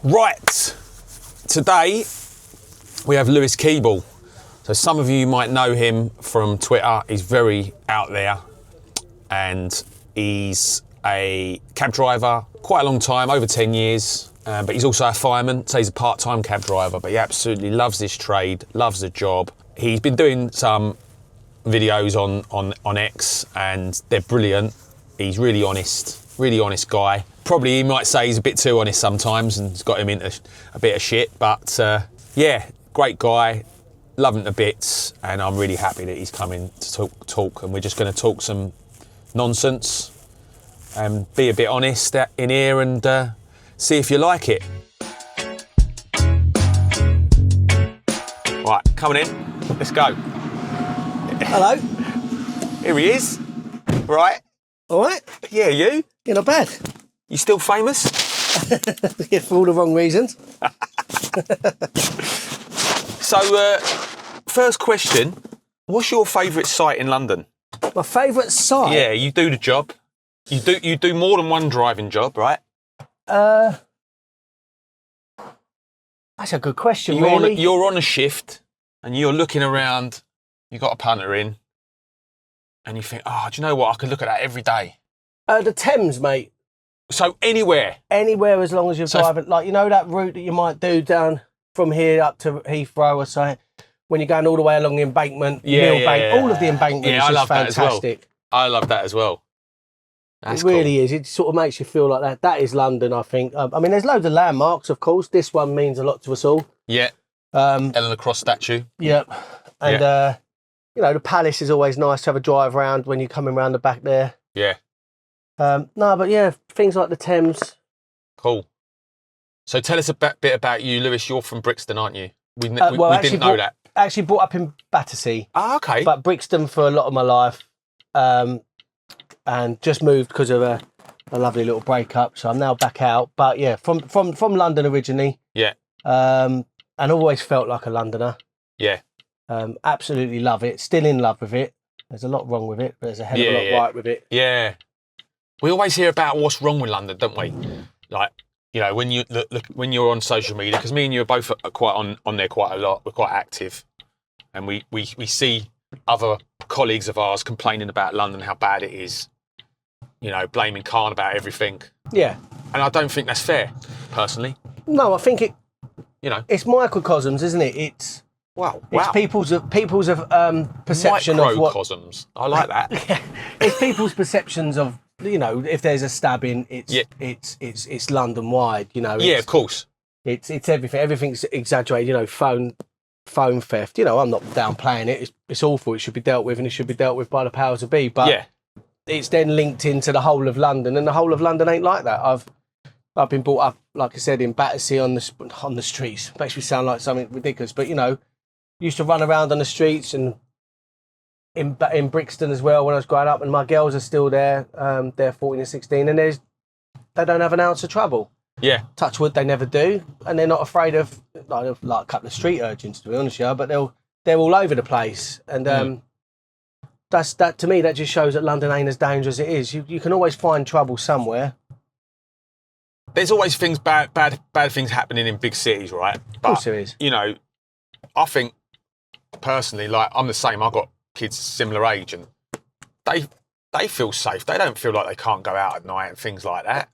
Right, today we have Lewis Keeble. So some of you might know him from Twitter. He's very out there and he's a cab driver, quite a long time, over 10 years. But he's also a fireman, so he's a part-time cab driver, but he absolutely loves this trade, loves the job. He's been doing some videos on X and they're brilliant. He's really honest guy. Probably he might say he's a bit too honest sometimes and it's got him into a bit of shit, but yeah, great guy, love him to bits, and I'm really happy that he's coming to talk and we're just going to talk some nonsense and be a bit honest in here and see if you like it. Right, coming in, let's go. Hello. Here he is. Right. All right. Yeah, you? You're not bad. You still famous? Yeah, for all the wrong reasons. So, first question, what's your favourite site in London? My favourite site? Yeah, you do the job. You do more than one driving job, right? That's a good question, really. You're on a shift and you're looking around, you got a punter in, and you think, oh, do you know what? I could look at that every day. The Thames, mate. So anywhere? Anywhere, as long as you're driving. Like, you know that route that you might do down from here up to Heathrow or something, when you're going all the way along the embankment, Millbank, all of the embankment is just fantastic. I love that as well. That's it really is. It sort of makes you feel like that. That is London, I think. I mean, there's loads of landmarks, of course. This one means a lot to us all. Yeah. Eleanor Cross statue. Yep. And, you know, the Palace is always nice to have a drive around when you're coming around the back there. Yeah. No, but yeah, things like the Thames. Cool. So tell us a bit about you, Lewis. You're from Brixton, aren't you? We didn't know that. Actually brought up in Battersea. Ah, okay. But Brixton for a lot of my life. And just moved because of a lovely little breakup. So I'm now back out. But yeah, from London originally. Yeah. And always felt like a Londoner. Yeah. Absolutely love it. Still in love with it. There's a lot wrong with it, but there's a hell of a lot right with it. Yeah. We always hear about what's wrong with London, don't we? Like, you know, when you look when you're on social media, because me and you are both quite on there quite a lot. We're quite active, and we see other colleagues of ours complaining about London, how bad it is. You know, blaming Khan about everything. Yeah. And I don't think that's fair, personally. No, I think it. You know, it's microcosms, isn't it? It's It's people's perception of what. Microcosms. I like that. It's people's perceptions of, you know, if there's a stabbing, it's London wide. You know. Yeah, of course. It's everything. Everything's exaggerated. You know, phone theft. You know, I'm not downplaying it. It's awful. It should be dealt with, and it should be dealt with by the powers that be. But it's then linked into the whole of London, and the whole of London ain't like that. I've been brought up, like I said, in Battersea on the streets. Makes me sound like something ridiculous, but you know, used to run around on the streets and in Brixton as well when I was growing up, and my girls are still there. They're 14 and 16, and they don't have an ounce of trouble. Yeah. Touch wood, they never do, and they're not afraid of like a couple of street urchins, to be honest with you, but they're all over the place, and that to me that just shows that London ain't as dangerous as it is. You can always find trouble somewhere. There's always things bad things happening in big cities, right? But, of course there is. You know, I think personally, like I'm the same. I've got kids similar age, and they feel safe. They don't feel like they can't go out at night and things like that.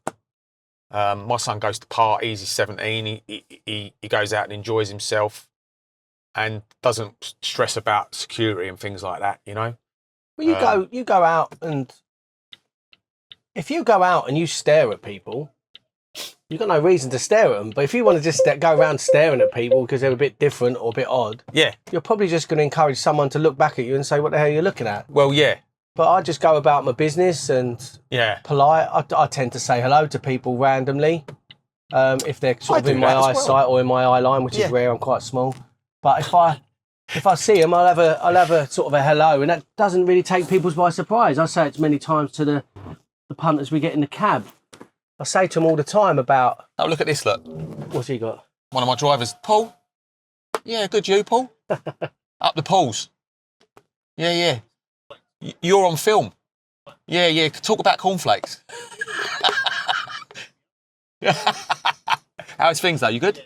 My son goes to parties. He's 17. He goes out and enjoys himself, and doesn't stress about security and things like that. You know. Well, you go out, and if you go out and you stare at people, you've got no reason to stare at them. But if you want to just go around staring at people because they're a bit different or a bit odd, you're probably just going to encourage someone to look back at you and say, "What the hell are you looking at?" Well, yeah. But I just go about my business and polite. I tend to say hello to people randomly if they're sort of in my eyesight or in my eye line, which is rare. I'm quite small. But if I see them, I'll have a sort of a hello, and that doesn't really take people by surprise. I say it many times to the punters we get in the cab. I say to them all the time about... Oh, look at this, look. What's he got? One of my drivers. Paul? Yeah, good, you, Paul? Up the Pauls. Yeah. You're on film. Yeah. Talk about cornflakes. How's things though? You good?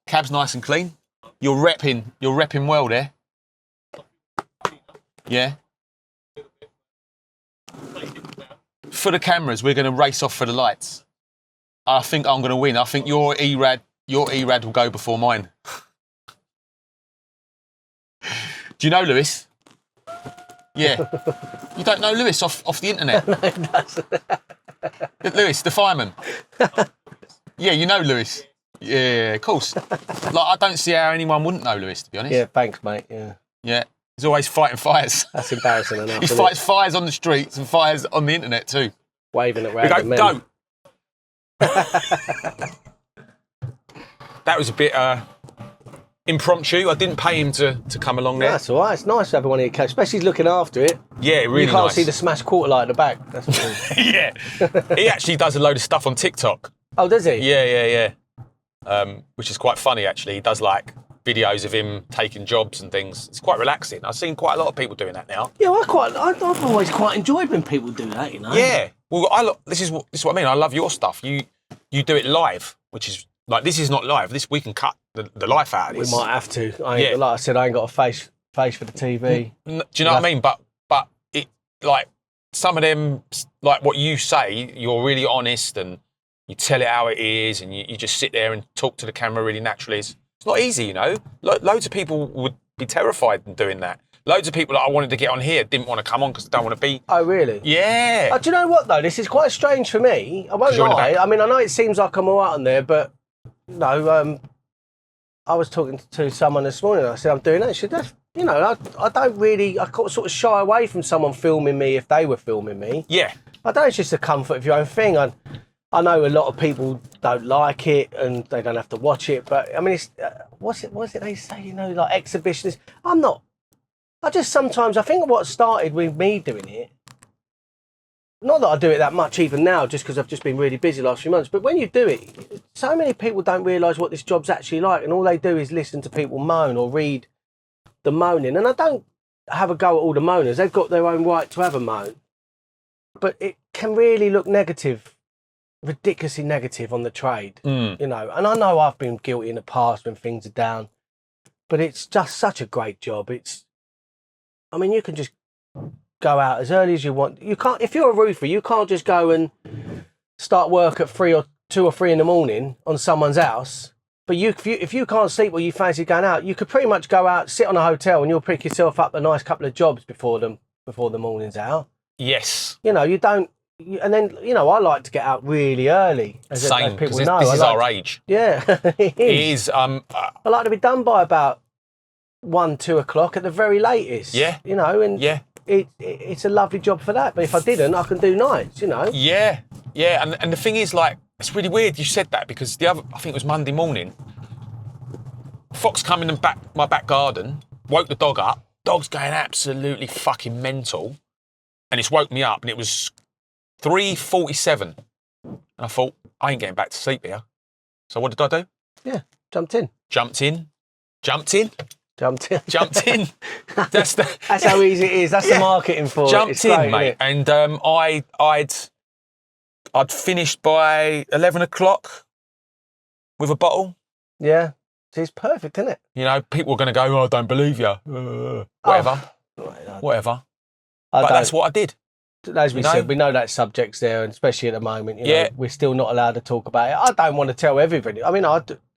Cab's nice and clean. You're repping well there. Yeah. For the cameras, we're going to race off for the lights. I think I'm going to win. I think your E-Rad will go before mine. Do you know Lewis? Yeah. You don't know Lewis off the internet? No, it doesn't. Lewis, the fireman. Yeah, you know Lewis. Yeah, of course. Like, I don't see how anyone wouldn't know Lewis, to be honest. Yeah, thanks, mate. Yeah. Yeah. He's always fighting fires. That's embarrassing enough. He fights fires on the streets and fires on the internet too. Waving at We random men. don't. That was a bit impromptu. I didn't pay him to come along there. That's all right. It's nice to have one of your cats, especially he's looking after it. Yeah, really You can't nice. see the smashed quarter light at the back. That's what it is. Yeah. He actually does a load of stuff on TikTok. Oh, does he? Yeah. Which is quite funny, actually. He does, like, videos of him taking jobs and things. It's quite relaxing. I've seen quite a lot of people doing that now. Yeah, I've always quite enjoyed when people do that, you know? Yeah. Well, this is what I mean. I love your stuff. You do it live, which is, like, this is not live. We can cut the life out of this. We might have to. Yeah. Like I said, I ain't got a face for the TV. Do you know what I mean? But it, like, some of them, like what you say, you're really honest and you tell it how it is and you just sit there and talk to the camera really naturally. It's not easy, you know. Loads of people would be terrified in doing that. Loads of people that I wanted to get on here didn't want to come on because they don't want to be. Oh, really? Yeah. Do you know what, though? This is quite strange for me. I won't lie. I mean, I know it seems like I'm all right on there, but no, I was talking to someone this morning. I said, I'm doing that. She said, you know, I don't really, I sort of shy away from someone filming me if they were filming me. Yeah. I don't know, it's just the comfort of your own thing. I know a lot of people don't like it and they don't have to watch it, but I mean, it's, what's it they say, you know, like exhibitionists. I'm not. I just sometimes, I think what started with me doing it, not that I do it that much even now, just because I've just been really busy the last few months, but when you do it, so many people don't realise what this job's actually like, and all they do is listen to people moan or read the moaning. And I don't have a go at all the moaners. They've got their own right to have a moan. But it can really look negative, ridiculously negative on the trade, you know. And I know I've been guilty in the past when things are down, but it's just such a great job. I mean, you can just go out as early as you want. You can't, if you're a roofer, you can't just go and start work at 2 or 3 in the morning on someone's house. But if you can't sleep or you fancy going out, you could pretty much go out, sit on a hotel, and you'll pick yourself up a nice couple of jobs before the morning's out. Yes. You know, you don't. And then, you know, I like to get out really early. As people know. This is our age. Yeah, it is. I like to be done by about 1, 2 o'clock at the very latest. Yeah. You know, and yeah. It's a lovely job for that. But if I didn't, I can do nights, you know. Yeah. And the thing is, like, it's really weird you said that because I think it was Monday morning, fox come in my back garden, woke the dog up. Dog's going absolutely fucking mental. And it's woke me up and it was 3:47. And I thought, I ain't getting back to sleep here. So what did I do? Yeah, jumped in. Jumped in. That's how easy it is. That's the marketing for it. Jumped in, mate. And I'd finished by 11 o'clock with a bottle. Yeah. So it's perfect, isn't it? You know, people are going to go, oh, I don't believe you. Whatever. Whatever. But that's what I did. As we said, we know that subject's there, and especially at the moment, you know, we're still not allowed to talk about it. I don't want to tell everybody. I mean,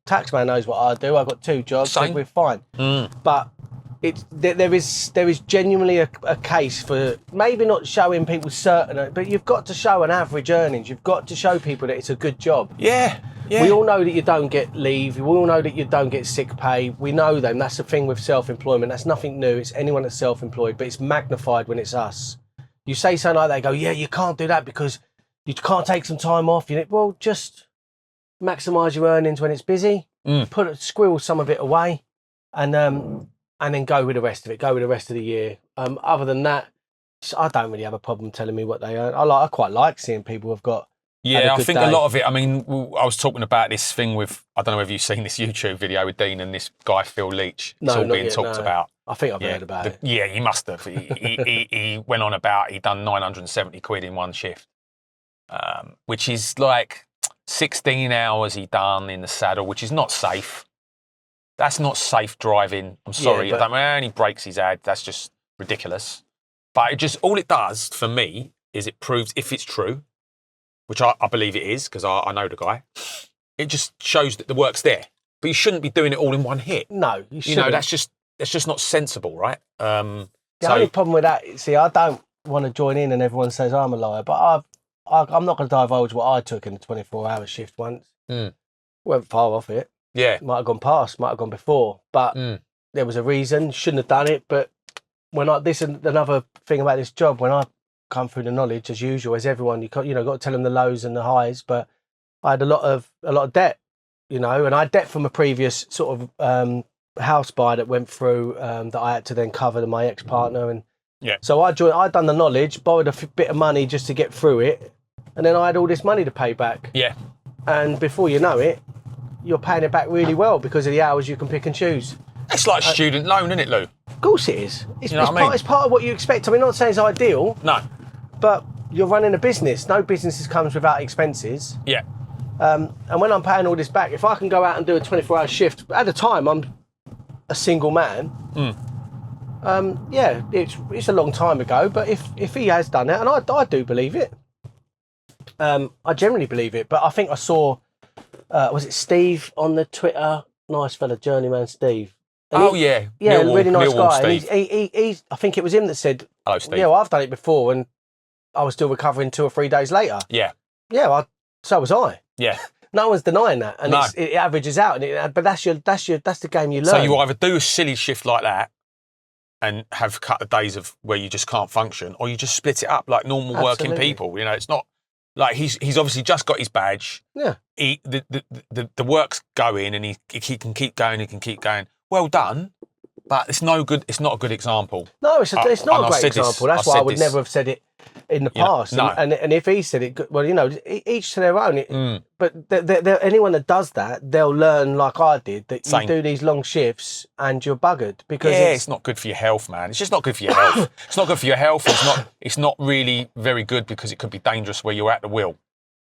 Taxman knows what I do. I've got 2 jobs, so we're fine. But there is genuinely a case for maybe not showing people certain, but you've got to show an average earnings. You've got to show people that it's a good job. Yeah. We all know that you don't get leave. We all know that you don't get sick pay. We know them. That's the thing with self-employment. That's nothing new. It's anyone that's self-employed, but it's magnified when it's us. You say something like that, they go, yeah, you can't do that because you can't take some time off. Well, just maximise your earnings when it's busy. Squirrel some of it away, and then go with the rest of it. Go with the rest of the year. Other than that, I don't really have a problem telling me what they earn. I quite like seeing people who've got. Yeah, I think a lot of it. I mean, I was talking about this thing with. I don't know if you've seen this YouTube video with Dean and this guy Phil Leach. It's all being talked about. I think I've heard about it. Yeah, you must have. He went on about he'd done 970 quid in one shift, which is like 16 hours he done in the saddle, which is not safe. That's not safe driving. I'm sorry. Yeah, I don't know how many breaks he's had. That's just ridiculous. But all it does for me is it proves, if it's true, which I believe it is because I know the guy, it just shows that the work's there. But you shouldn't be doing it all in one hit. No, you shouldn't. You know, that's just not sensible, right? The only problem with that, see, I don't want to join in and everyone says I'm a liar, but I'm not going to divulge what I took in the 24-hour shift once. Went far off it. Yeah. Might have gone past, might have gone before, but there was a reason, shouldn't have done it. But this is another thing about this job, when I come through the knowledge, as usual, as everyone, got to tell them the lows and the highs, but I had a lot of debt, and I had debt from a previous sort of house buy that went through that I had to then cover to my ex-partner. And so I'd done the knowledge, borrowed a bit of money just to get through it, and then I had all this money to pay back. Yeah. And before you know it, you're paying it back really well because of the hours you can pick and choose. It's like a student loan, isn't it, Lou? Of course it is. It's part of what you expect. I mean, not saying it's ideal. No. But you're running a business. No business comes without expenses. Yeah. And when I'm paying all this back, if I can go out and do a 24-hour shift, at the time I'm a single man. It's a long time ago, but if he has done it, and I do believe it, I generally believe it, but I think I saw, was it Steve on the Twitter? Nice fella, journeyman Steve. And yeah, really nice guy. Steve. And he's, I think it was him that said, "Hello, Steve. Yeah, well, I've done it before, and I was still recovering 2 or 3 days later." Yeah, so was I. Yeah, no one's denying that, and it averages out. But that's the game you learn. So you either do a silly shift like that and have a couple of days of where you just can't function, or you just split it up like normal working people. It's not like he's obviously just got his badge. Yeah, the work's going, and he can keep going. He can keep going. Well done, but it's no good. It's not a good example. No, it's not a great example. That's why I would never have said it in the past. No. And if he said it, well, each to their own. But anyone that does that, they'll learn like I did, that you do these long shifts and you're buggered because it's not good for your health, man. It's just not good for your health. It's not good for your health. It's not really very good because it could be dangerous where you're at the wheel.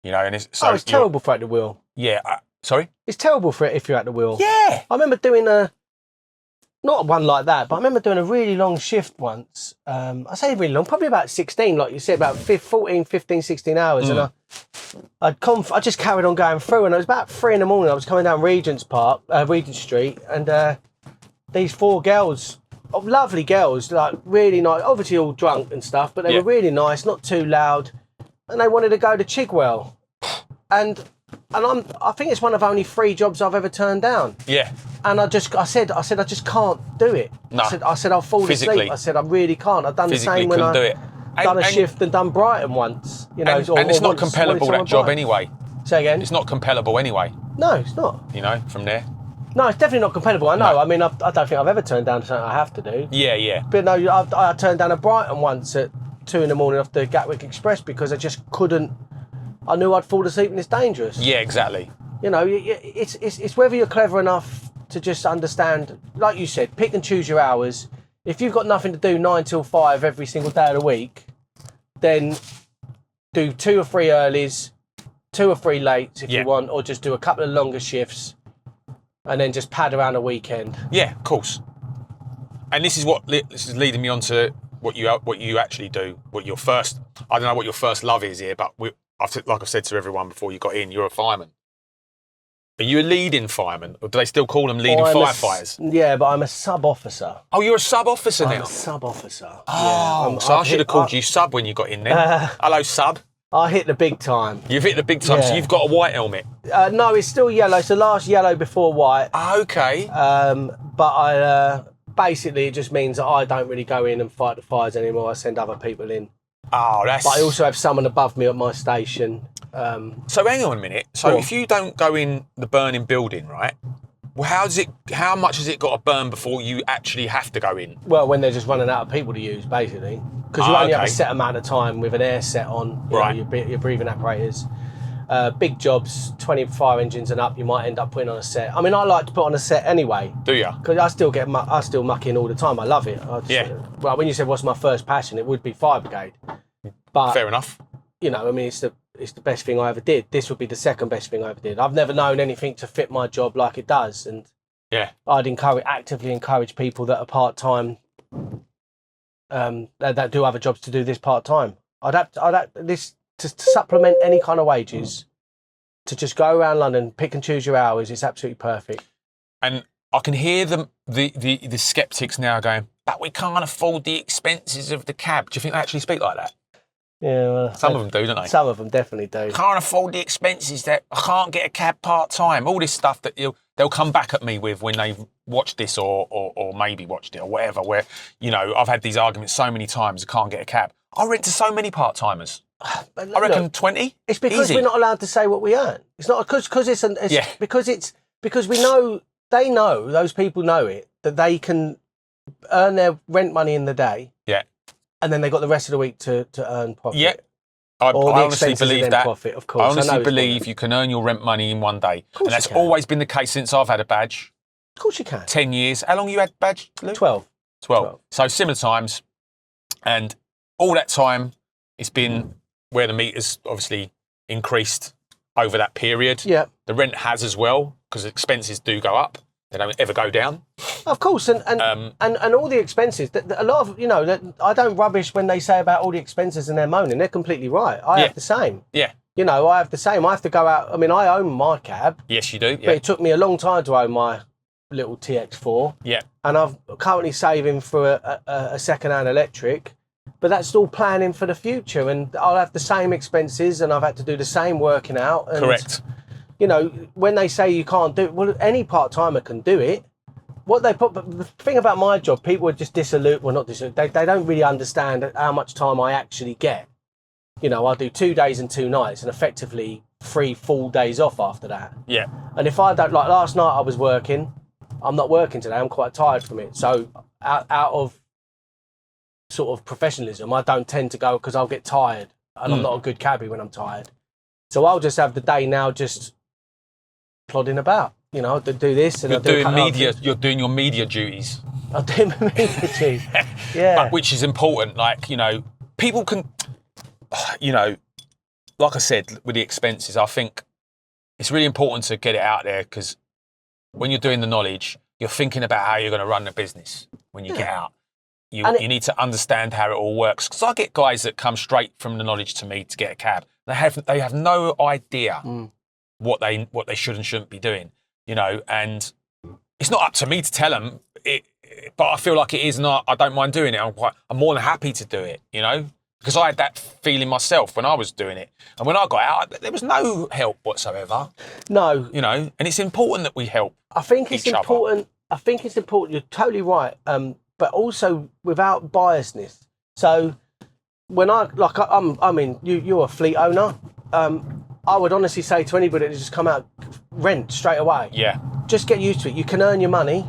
And it's terrible for at the wheel. Yeah. Sorry? It's terrible for it if you're at the wheel. Yeah. I remember doing not one like that, but I remember doing a really long shift once. I say really long, probably about 16, like you said, about 14, 15, 16 hours. And I just carried on going through, and it was about 3 a.m. I was coming down Regent Street, and these 4 girls, lovely girls, like really nice, obviously all drunk and stuff, but they were really nice, not too loud, and they wanted to go to Chigwell. And I think it's one of only 3 jobs I've ever turned down. Yeah. And I said I just can't do it. No. I said I'll fall asleep. I said I really can't. I've done the same when I've done a shift and done Brighton once. And it's not compellable, that job anyway. Say again? It's not compellable anyway. No, it's not. From there. No, it's definitely not compellable. I know. No. I mean, I don't think I've ever turned down something I have to do. Yeah, yeah. But no, I turned down a Brighton once at 2 a.m. off the Gatwick Express because I just couldn't. I knew I'd fall asleep and it's dangerous. Yeah, exactly. It's whether you're clever enough to just understand, like you said, pick and choose your hours. If you've got nothing to do 9 till 5 every single day of the week, then do 2 or 3 earlies, 2 or 3 lates if you want, or just do a couple of longer shifts and then just pad around a weekend. Yeah, of course. And this is leading me on to what you actually do, what your first, I don't know what your first love is here, but like I've said to everyone before you got in, you're a fireman. Are you a leading fireman, or do they still call them leading firefighters? Yeah, but I'm a sub-officer. Oh, you're a sub-officer now? I'm a sub-officer. Oh, yeah, so I should have called you sub when you got in then. Hello, sub. I hit the big time. You've hit the big time, so you've got a white helmet? No, it's still yellow. It's the last yellow before white. Okay. But basically, it just means that I don't really go in and fight the fires anymore. I send other people in. Oh, that's... But I also have someone above me at my station. So hang on a minute. So if you don't go in the burning building, right? Well, how much has it got to burn before you actually have to go in? Well, when they're just running out of people to use, basically. Because you only have a set amount of time with an air set on, your breathing apparatus. Big jobs, 20 fire engines and up, you might end up putting on a set. I mean, I like to put on a set anyway. Do you? Because I still muck in all the time. I love it. Well, when you said what's my first passion, it would be fire brigade. But fair enough. I mean, it's the best thing I ever did. This would be the second best thing I ever did. I've never known anything to fit my job like it does, and I'd actively encourage people that are part-time, that do other jobs, to do this part-time. I'd have this to supplement any kind of wages, to just go around London, pick and choose your hours. It's absolutely perfect. And I can hear the sceptics now going, but we can't afford the expenses of the cab. Do you think they actually speak like that? Yeah, well, some of them do, don't they? Some of them definitely do. Can't afford the expenses. That I can't get a cab part-time. All this stuff that they'll come back at me with when they've watched this or maybe watched it or whatever, where, you know, I've had these arguments so many times, I can't get a cab. I rent to so many part-timers. I reckon 20. It's because we're not allowed to say what we earn. It's not because because we know, they know, those people know it, that they can earn their rent money in the day. Yeah. And then they got the rest of the week to earn profit. Yeah. I honestly believe that. Profit, of course. I honestly believe you can earn your rent money in one day. And that's always been the case since I've had a badge. Of course you can. 10 years. How long you had badge, Luke? 12. So similar times. And all that time, it's been where the meter's obviously increased over that period. Yeah. The rent has as well, because expenses do go up. They don't ever go down. Of course, and all the expenses. A lot of, you know, I don't rubbish when they say about all the expenses and they're moaning. They're completely right. I have the same. Yeah. You know, I have the same. I have to go out. I mean, I own my cab. Yes, you do. Yeah. But it took me a long time to own my little TX4. Yeah. And I'm currently saving for a second-hand electric. But that's all planning for the future, and I'll have the same expenses, and I've had to do the same working out. And, correct. You know, when they say you can't do it, well, any part-timer can do it. But the thing about my job, people are just dissolute. Well, not dissolute. They don't really understand how much time I actually get. You know, I do 2 days and 2 nights, and effectively 3 full days off after that. Yeah. And if I don't, like last night I was working, I'm not working today. I'm quite tired from it. So out of sort of professionalism, I don't tend to go, because I'll get tired, and I'm not a good cabbie when I'm tired. So I'll just have the day now just plodding about, you know, to do this. And you're doing your media duties. I'm doing my media duties. Yeah. But which is important. Like, you know, people can, you know, like I said, with the expenses, I think it's really important to get it out there, because when you're doing the knowledge, you're thinking about how you're going to run the business when you get out. You need to understand how it all works. Because I get guys that come straight from the knowledge to me to get a cab. They have no idea what they should and shouldn't be doing. You know, and it's not up to me to tell them. But I feel like it is not. I don't mind doing it. I'm more than happy to do it. You know, because I had that feeling myself when I was doing it, and when I got out, there was no help whatsoever. No, you know, and it's important that we help. I think it's important. I think it's important. You're totally right. But also without biasness. So when you're a fleet owner. I would honestly say to anybody that just come out, rent straight away. Yeah. Just get used to it. You can earn your money,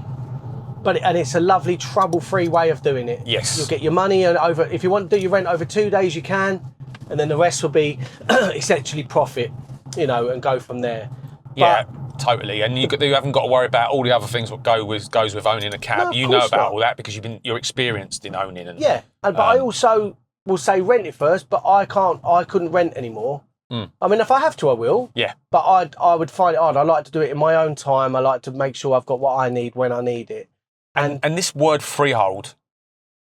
and it's a lovely trouble-free way of doing it. Yes. You'll get your money over. If you want to do your rent over 2 days, you can, and then the rest will be essentially profit, you know, and go from there. Yeah. Totally, and you haven't got to worry about all the other things that goes with owning a cab. You know about all that because you're experienced in owning. And but I also will say rent it first. But I couldn't rent anymore. I mean, if I have to, I will. Yeah. But I would find it hard. I like to do it in my own time. I like to make sure I've got what I need when I need it. And this word freehold,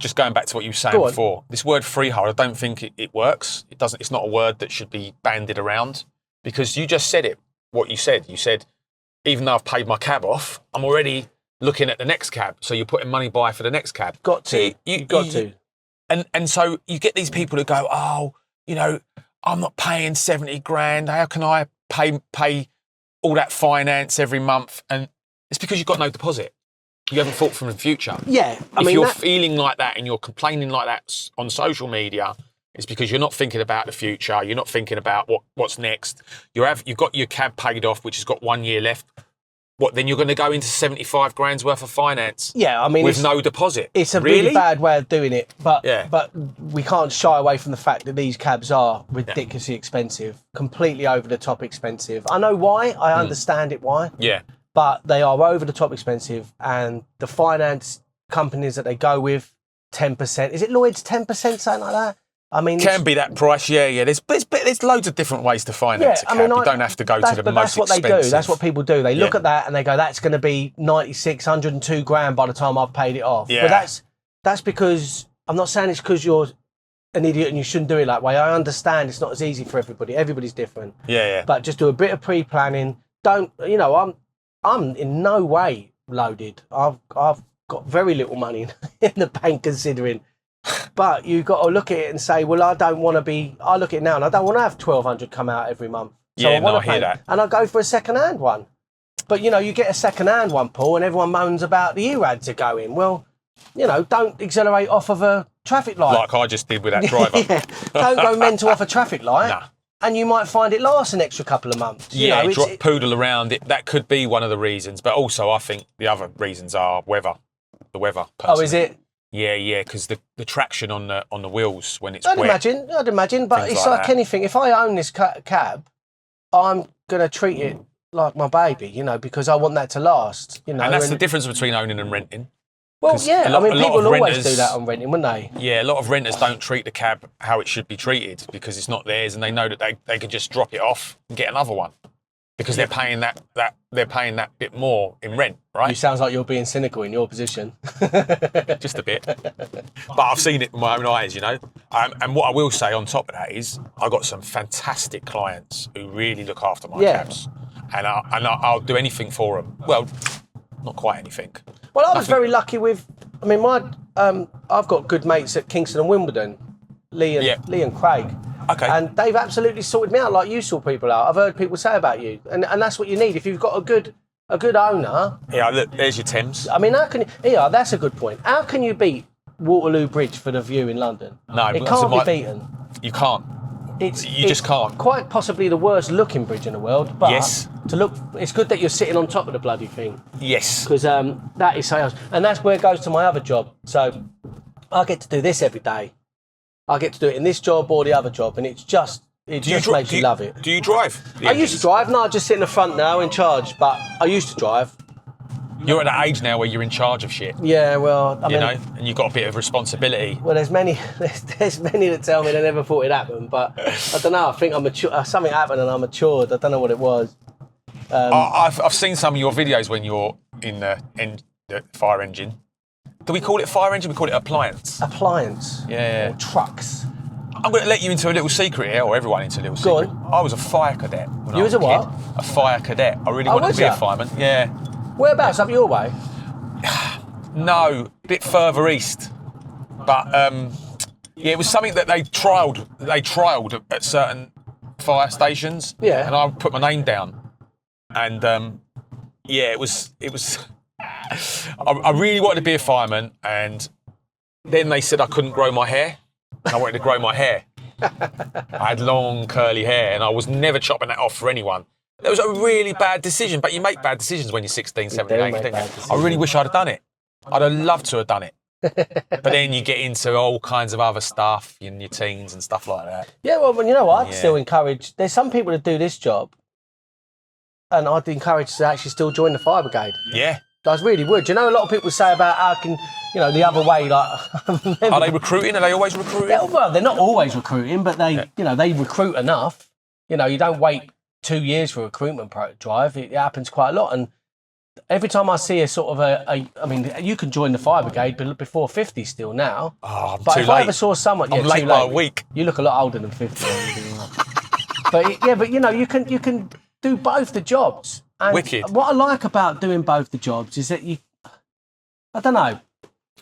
just going back to what you were saying before, this word freehold, I don't think it works. It doesn't. It's not a word that should be bandied around, because you just said it. What you said, even though I've paid my cab off, I'm already looking at the next cab. So you're putting money by for the next cab. Got to. You've got to. And so you get these people who go, oh, you know, I'm not paying 70 grand. How can I pay all that finance every month? And it's because you've got no deposit. You haven't thought from the future. Yeah. If you're feeling like that and you're complaining like that on social media, it's because you're not thinking about the future. You're not thinking about what's next. You've got your cab paid off, which has got 1 year left. What, then you're going to go into 75 grand's worth of finance? Yeah, I mean, with no deposit. It's a really bad way of doing it, but we can't shy away from the fact that these cabs are ridiculously expensive, completely over the top expensive. I know why. I understand it why. Yeah. But they are over the top expensive, and the finance companies that they go with, 10%. Is it Lloyd's 10%, something like that? I mean, can be that price, yeah. There's loads of different ways to finance a cab. You don't have to go to the most expensive. That's what they do. That's what people do. They look at that and they go, "That's going to be 96, 102 grand by the time I've paid it off." Yeah. But that's because I'm not saying it's because you're an idiot and you shouldn't do it that way. I understand it's not as easy for everybody. Everybody's different. Yeah. But just do a bit of pre-planning. Don't, I'm in no way loaded. I've got very little money in the bank considering. But you've got to look at it and say, well, I look at it now and I don't want to have 1,200 come out every month. So I hear that. And I go for a second-hand one. But, you get a second-hand one, Paul, and everyone moans about the ERADs are going. Well, don't accelerate off of a traffic light. Like I just did with that driver. Yeah. Don't go mental off a traffic light. Nah. And you might find it lasts an extra couple of months. Poodle around it. That could be one of the reasons. But also, I think the other reasons are weather. The weather. Personally. Oh, is it? Yeah, because the traction on the wheels when it's I'd wet. I'd imagine, but it's like anything. If I own this cab, I'm going to treat it like my baby, because I want that to last. And that's the difference between owning and renting. Well, yeah, people always do that on renting, wouldn't they? Yeah, a lot of renters don't treat the cab how it should be treated because it's not theirs, and they know that they can just drop it off and get another one because they're paying that bit more in rent, right? You sounds like you're being cynical in your position. Just a bit, but I've seen it with my own eyes, And what I will say on top of that is I got some fantastic clients who really look after my cabs, and I'll do anything for them. Well, not quite anything. Well, I was very lucky with. I've got good mates at Kingston and Wimbledon, Lee and Craig. Okay. And they've absolutely sorted me out like you sort people out. I've heard people say about you, and that's what you need if you've got a good owner. Yeah, look, there's your Thames. How can you? Yeah, that's a good point. How can you beat Waterloo Bridge for the view in London? No, it can't be beaten. You can't. You just can't. Quite possibly the worst looking bridge in the world, but yes. It's good that you're sitting on top of the bloody thing. Yes. Because that is sales. And that's where it goes to my other job. So I get to do this every day. I get to do it in this job or the other job, and it just makes you love it. Do you drive? I used to drive. No, I just sit in the front now in charge, but I used to drive. You're at that age now where you're in charge of shit. Yeah, well, I mean, and you've got a bit of responsibility. Well, there's many that tell me they never thought it happened, but I don't know. I think I'm mature. Something happened and I matured. I don't know what it was. I've seen some of your videos when you're in the fire engine. Do we call it fire engine? We call it appliance. Appliance. Yeah. Or trucks. I'm going to let you into a little secret here, or everyone into a little secret. Go on. I was a fire cadet. You was a what? A fire cadet. I really wanted to be a fireman. Yeah. Whereabouts? Up your way? No, a bit further east. But it was something that they trialled at certain fire stations. Yeah. And I put my name down. And it was. I really wanted to be a fireman, and then they said I couldn't grow my hair. And I wanted to grow my hair. I had long curly hair, and I was never chopping that off for anyone. It was a really bad decision, but you make bad decisions when you're 16, 17, 18. I really wish I'd have done it. I'd have loved to have done it. But then you get into all kinds of other stuff in your teens and stuff like that. Yeah, well, you know what? I'd still encourage. There's some people that do this job, and I'd encourage to actually still join the fire brigade. Yeah. I really would. You know, a lot of people say about how can, the other way, like... Are they recruiting? Are they always recruiting? Yeah, well, they're not always recruiting, but they recruit enough. You don't wait 2 years for a recruitment drive. It happens quite a lot. And every time I see a sort of I mean, you can join the fire brigade before 50 still now. Oh, I'm but too if late. I ever saw someone... I'm late by a week. You look a lot older than 50. But you can do both the jobs. And wicked. What I like about doing both the jobs is that I don't know,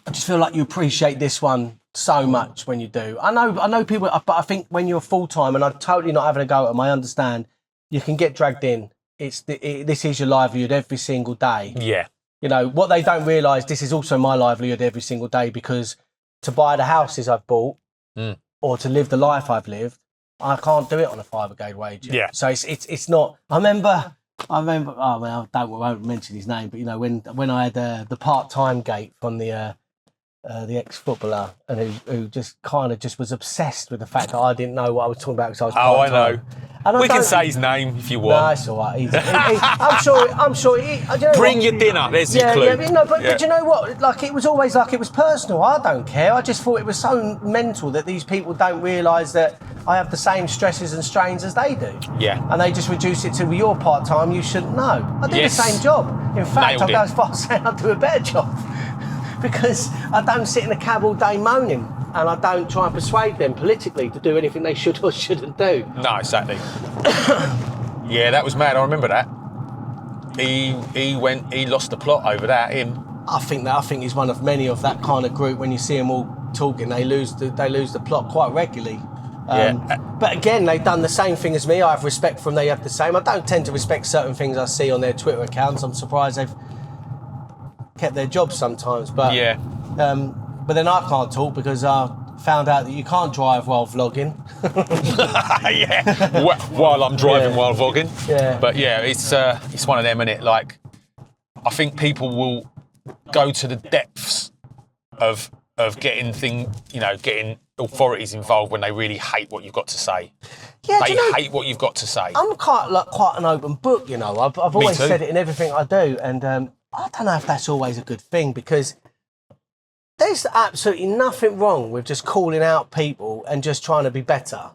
I just feel like you appreciate this one so much when you do. I know people, but I think when you're full-time, and I'm totally not having a go at them, I understand, you can get dragged in. This is your livelihood every single day. Yeah. What they don't realise, this is also my livelihood every single day, because to buy the houses I've bought or to live the life I've lived, I can't do it on a fire brigade wage. Yeah. So it's not. I remember. Oh well, I won't mention his name, but when I had the part-time gate from the ex-footballer, and who just kind of just was obsessed with the fact that I didn't know what I was talking about because I was part-time. Oh, I know. And we can say his name if you No, want. it's all right. I'm sure. Bring your dinner. There's your clue. Yeah, but you know what? Like, it was always like it was personal. I don't care. I just thought it was so mental that these people don't realise that I have the same stresses and strains as they do. Yeah. And they just reduce it to you're part-time, you shouldn't know. I do the same job. In fact, I'll go as far as saying I do a better job. Because I don't sit in a cab all day moaning, and I don't try and persuade them politically to do anything they should or shouldn't do. No, exactly. Yeah, that was mad. I remember that. He lost the plot over that. I think he's one of many of that kind of group. When you see them all talking, they lose the plot quite regularly. But again, they've done the same thing as me. I have respect for them. They have the same. I don't tend to respect certain things I see on their Twitter accounts. I'm surprised they've kept their jobs sometimes, but but then I can't talk because I found out that you can't drive while vlogging. Yeah, while I'm driving while vlogging. Yeah, but yeah, it's one of them, innit? Like, I think people will go to the depths of getting getting authorities involved when they really hate what you've got to say. Yeah, they hate what you've got to say. I'm quite an open book, you know. I've always said it in everything I do, and I don't know if that's always a good thing, because there's absolutely nothing wrong with just calling out people and just trying to be better.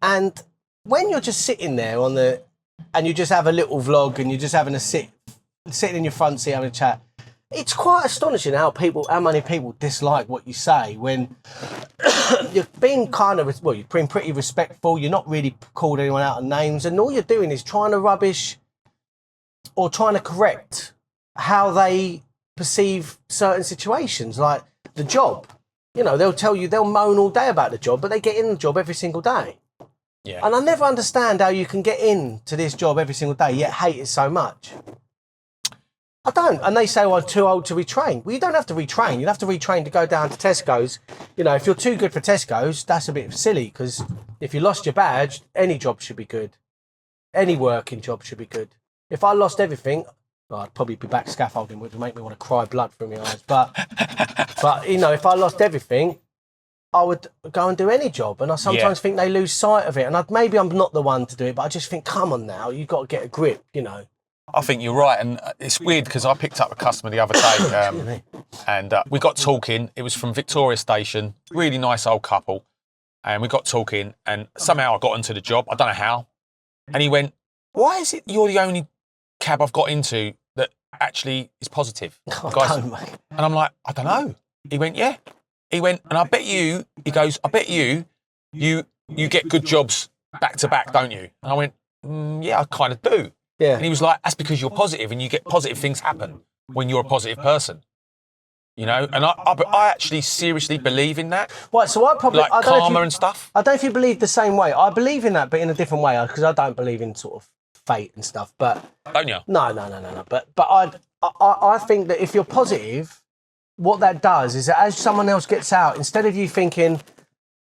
And when you're just sitting there and you just have a little vlog and you're just having sitting in your front seat having a chat, it's quite astonishing how many people dislike what you say when you're being you're being pretty respectful. You're not really called anyone out on names, and all you're doing is trying to rubbish or trying to correct how they perceive certain situations, like the job. You know, they'll moan all day about the job, but they get in the job every single day. Yeah. And I never understand how you can get into this job every single day yet hate it so much. I don't. And they say, I'm too old to retrain. Well, you don't have to retrain. You'd have to retrain to go down to Tesco's. You know, if you're too good for Tesco's, that's a bit silly, because if you lost your badge, any job should be good. Any working job should be good. If I lost everything, I'd probably be back scaffolding, which would make me want to cry blood from my eyes. But you know, if I lost everything, I would go and do any job. And I sometimes think they lose sight of it. And maybe I'm not the one to do it, but I just think, come on now, you've got to get a grip, you know. I think you're right, and it's weird because I picked up a customer the other day, and we got talking. It was from Victoria Station, really nice old couple, and we got talking, and somehow I got into the job. I don't know how, and he went, "Why is it you're the only cab I've got into that actually is positive?" And I'm like, "I don't know." He went, "Yeah." He went, "And I bet you," he goes, "I bet you get good jobs back to back, don't you?" And I went, "Yeah, I kind of do." Yeah. And he was like, "That's because you're positive, and you get positive things happen when you're a positive person." You know, and I actually seriously believe in that. Right, so I probably like karma and stuff. I don't know if you believe the same way. I believe in that, but in a different way, because I don't believe in sort of fate and stuff. But don't you? No. But I think that if you're positive, what that does is that as someone else gets out, instead of you thinking,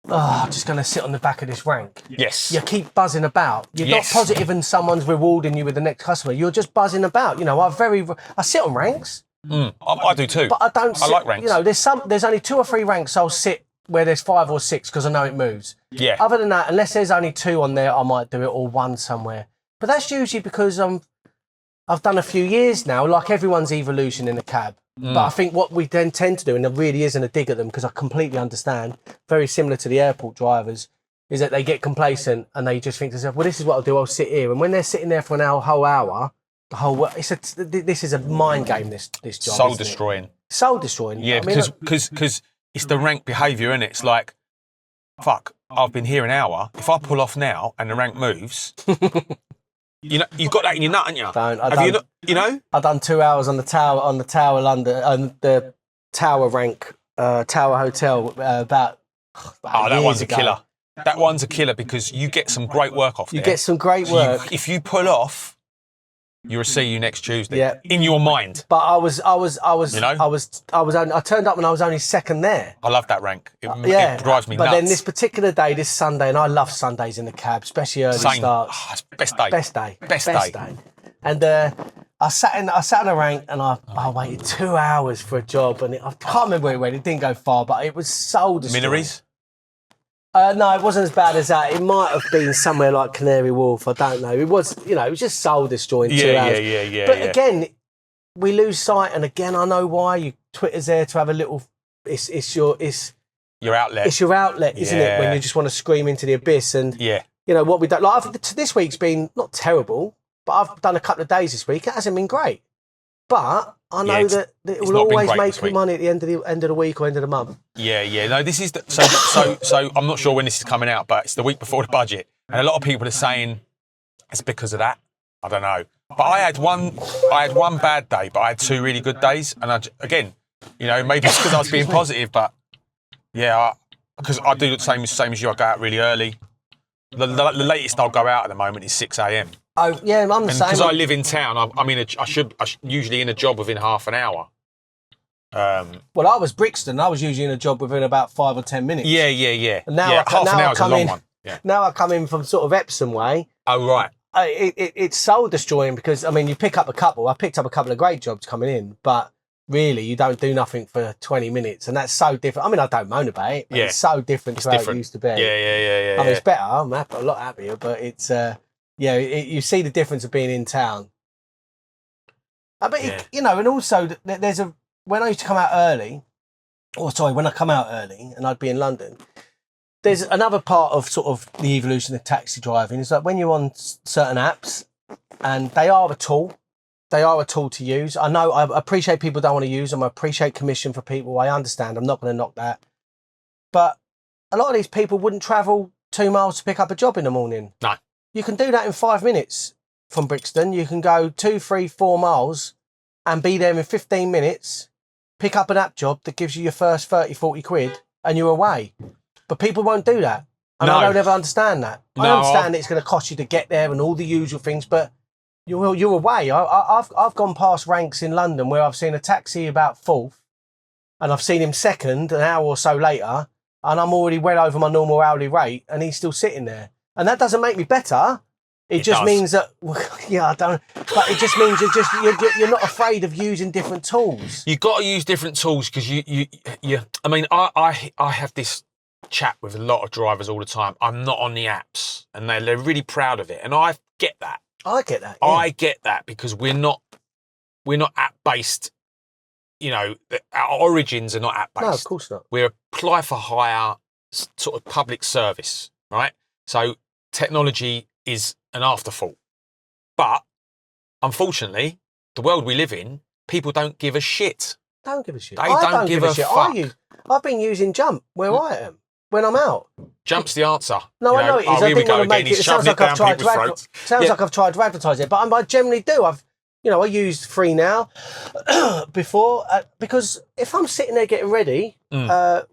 "Oh, I'm just going to sit on the back of this rank." Yes. You keep buzzing about. You're not positive and someone's rewarding you with the next customer. You're just buzzing about. You know, I sit on ranks. I do too. But I don't sit, I like ranks. You know, there's only 2 or 3 ranks I'll sit where there's 5 or 6 because I know it moves. Yeah. Other than that, unless there's only 2 on there, I might do it, or 1 somewhere. But that's usually because I've done a few years now, like everyone's evolution in a cab. But I think what we then tend to do, and there really isn't a dig at them because I completely understand, very similar to the airport drivers, is that they get complacent and they just think to themselves, well, this is what I'll do, I'll sit here. And when they're sitting there for whole hour, this is a mind game, this job. Soul destroying. Soul destroying. Yeah, because it's the rank behaviour, innit? It's like, fuck, I've been here an hour. If I pull off now and the rank moves... You know, you've got that in your nut, haven't you? You know? I've done 2 hours on the Tower London, on the Tower rank, Tower Hotel about that one's ago. A killer. That one's a killer because you get some great work off there. You get some great work. If you pull off, you'll see you next Tuesday. Yeah. In your mind. But I was, you know? I turned up when I was only second there. I love that rank. It drives me nuts. But then this particular day, this Sunday, and I love Sundays in the cab, especially early starts. Oh, it's best day. Best day. And I sat in a rank and I waited 2 hours for a job, and I can't remember where it went. It didn't go far, but it was soul destroying. Minories? No, it wasn't as bad as that. It might have been somewhere like Canary Wharf. I don't know. It was, it was just soul destroying 2 hours. Yeah. But again, we lose sight, and again, I know why. Twitter's there to have a little. It's your outlet. It's your outlet, isn't it? When you just want to scream into the abyss, and what we don't like. This week's been not terrible, but I've done a couple of days this week. It hasn't been great, but I know that it will always make me money at the end of the week or end of the month. Yeah. No, this is so. I'm not sure when this is coming out, but it's the week before the budget, and a lot of people are saying it's because of that. I don't know, but I had one bad day, but I had 2 really good days, and again, maybe it's because I was being positive, but because I do the same as you. I go out really early. The latest I'll go out at the moment is 6 a.m. Oh yeah, I'm the same. Because I live in town, I'm usually in a job within half an hour. Well, I was Brixton. I was usually in a job within about 5 or 10 minutes. Yeah. And now half an hour is a long one. Yeah. Now I come in from sort of Epsom way. Oh right. It's soul destroying because you pick up a couple. I picked up a couple of great jobs coming in, but really you don't do nothing for 20 minutes, and that's so different. I mean, I don't moan about it, but it's so different to how it used to be. Yeah. I mean, it's better. I'm a lot happier, but it's you see the difference of being in town. But and also there's when I used to come out early, when I come out early and I'd be in London. There's another part of sort of the evolution of taxi driving is that when you're on certain apps, and they are a tool to use. I know, I appreciate people don't want to use them. I appreciate commission for people. I understand. I'm not going to knock that. But a lot of these people wouldn't travel 2 miles to pick up a job in the morning. No. You can do that in 5 minutes from Brixton. You can go 2, 3, 4 miles and be there in 15 minutes, pick up an app job that gives you your first 30, 40 quid, and you're away. But people won't do that. And I don't ever understand that. I understand it's going to cost you to get there and all the usual things, but you're away. I've gone past ranks in London where I've seen a taxi about 4th, and I've seen him 2nd an hour or so later, and I'm already well over my normal hourly rate, and he's still sitting there. And that doesn't make me better. It just means that I don't. But it just means you're not afraid of using different tools. You've got to use different tools because you. I mean, I have this chat with a lot of drivers all the time. I'm not on the apps, and they're really proud of it, and I get that. I get that. Yeah. I get that because we're not app based. Our origins are not app based. No, of course not. We're apply for hire sort of public service, right? So technology is an afterthought. But unfortunately, the world we live in, people don't give a shit. Don't give a shit. They don't give a fuck. I've been using Jump where I am when I'm out. Jump's the answer. No, I know it is. I didn't want to make it. It sounds like I've tried to advertise it, but I generally do. I used Free Now before because if I'm sitting there getting ready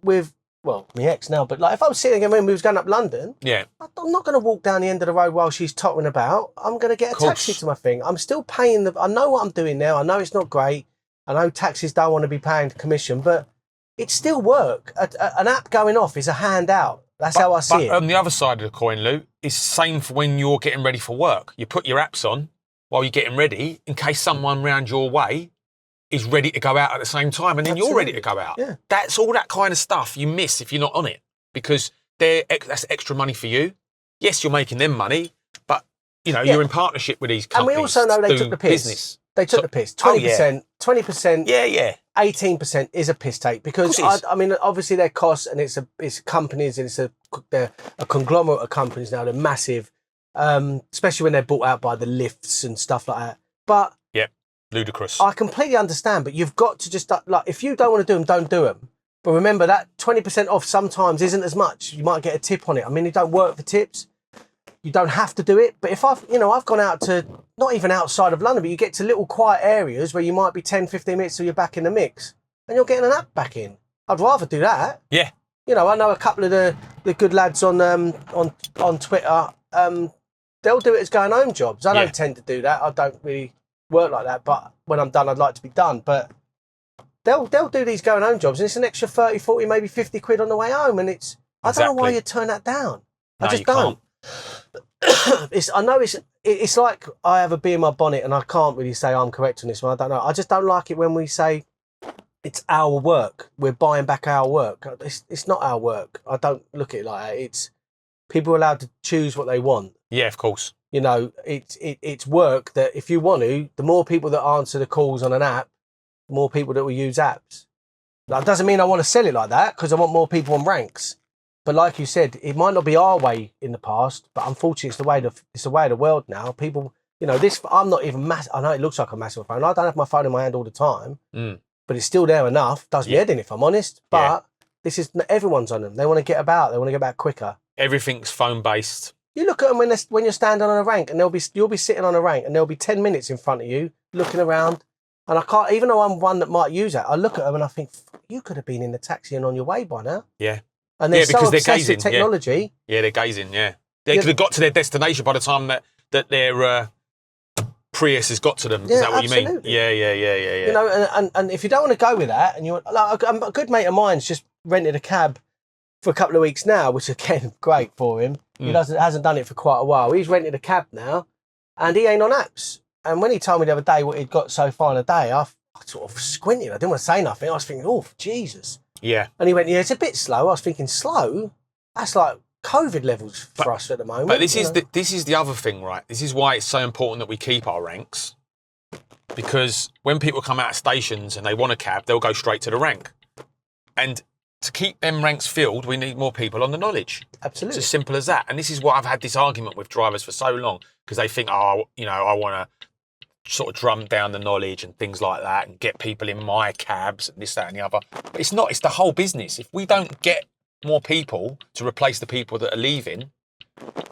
with my ex now, but like if I'm sitting there when we was going up London, I'm not going to walk down the end of the road while she's tottering about. I'm going to get a taxi to my thing. I'm still paying I know what I'm doing now. I know it's not great. I know taxis don't want to be paying commission, but it's still work. An app going off is a handout. That's how I see it. On the other side of the coin, Lou, it's the same for when you're getting ready for work. You put your apps on while you're getting ready in case someone round your way is ready to go out at the same time, and then you're ready to go out. Yeah. That's all that kind of stuff you miss if you're not on it because that's extra money for you. Yes, you're making them money, but you're in partnership with these companies. And we also know they took the piss. Business. They took the piss. 20%, 20%. Yeah. 18% is a piss take because I mean, obviously their costs, and it's companies, and they're a conglomerate of companies now. They're massive, especially when they're bought out by the lifts and stuff like that. But ludicrous. I completely understand, but you've got to just if you don't want to do them, don't do them. But remember that 20% off sometimes isn't as much. You might get a tip on it. I mean, you don't work for tips. You don't have to do it. But if I've gone out to, not even outside of London, but you get to little quiet areas where you might be 10, 15 minutes till you're back in the mix and you're getting an app back in. I'd rather do that. Yeah. I know a couple of the good lads on Twitter, they'll do it as going home jobs. I don't tend to do that. I don't really work like that, but when I'm done, I'd like to be done. But they'll do these going home jobs, and it's an extra 30, 40, maybe 50 quid on the way home, and I don't know why you turn that down. I just don't. It's like I have a bee in my bonnet, and I can't really say I'm correct on this one. I don't know. I just don't like it when we say it's our work. We're buying back our work. It's not our work. I don't look at it like that. It's people are allowed to choose what they want. Yeah, of course. You know, it's work that if you want to, the more people that answer the calls on an app, the more people that will use apps. That doesn't mean I want to sell it like that because I want more people on ranks. But like you said, it might not be our way in the past, but unfortunately it's the way of the world now. People, you know, I'm not even massive. I know it looks like a massive phone. I don't have my phone in my hand all the time, but it's still there enough. Does me head in if I'm honest. But this is everyone's on them. They want to get about. They want to get back quicker. Everything's phone based. You look at them when you're standing on a rank, and you'll be sitting on a rank, and there'll be 10 minutes in front of you looking around. And I can't, even though I'm one that might use that, I look at them and I think you could have been in the taxi and on your way by now. Yeah. And they're because so they're obsessed gazing. with technology. Yeah, they're gazing. Yeah, they could have got to their destination by the time that their Prius has got to them. Is that what absolutely. you mean? Yeah. You know, and if you don't want to go with that, and you're like a good mate of mine's just rented a cab for a couple of weeks now, which again great for him. He hasn't done it for quite a while. He's rented a cab now, and he ain't on apps. And when he told me the other day what he'd got so far in a day, I sort of squinted. I didn't want to say nothing. I was thinking, oh Jesus. Yeah. And he went, yeah, it's a bit slow. I was thinking, slow? That's like COVID levels for us at the moment. But this is the other thing, right? This is why it's so important that we keep our ranks. Because when people come out of stations and they want a cab, they'll go straight to the rank. And to keep them ranks filled, we need more people on the knowledge. Absolutely. It's as simple as that. And this is why I've had this argument with drivers for so long, because they think, I want to sort of drum down the knowledge and things like that and get people in my cabs and this, that and the other. But it's not, it's the whole business. If we don't get more people to replace the people that are leaving,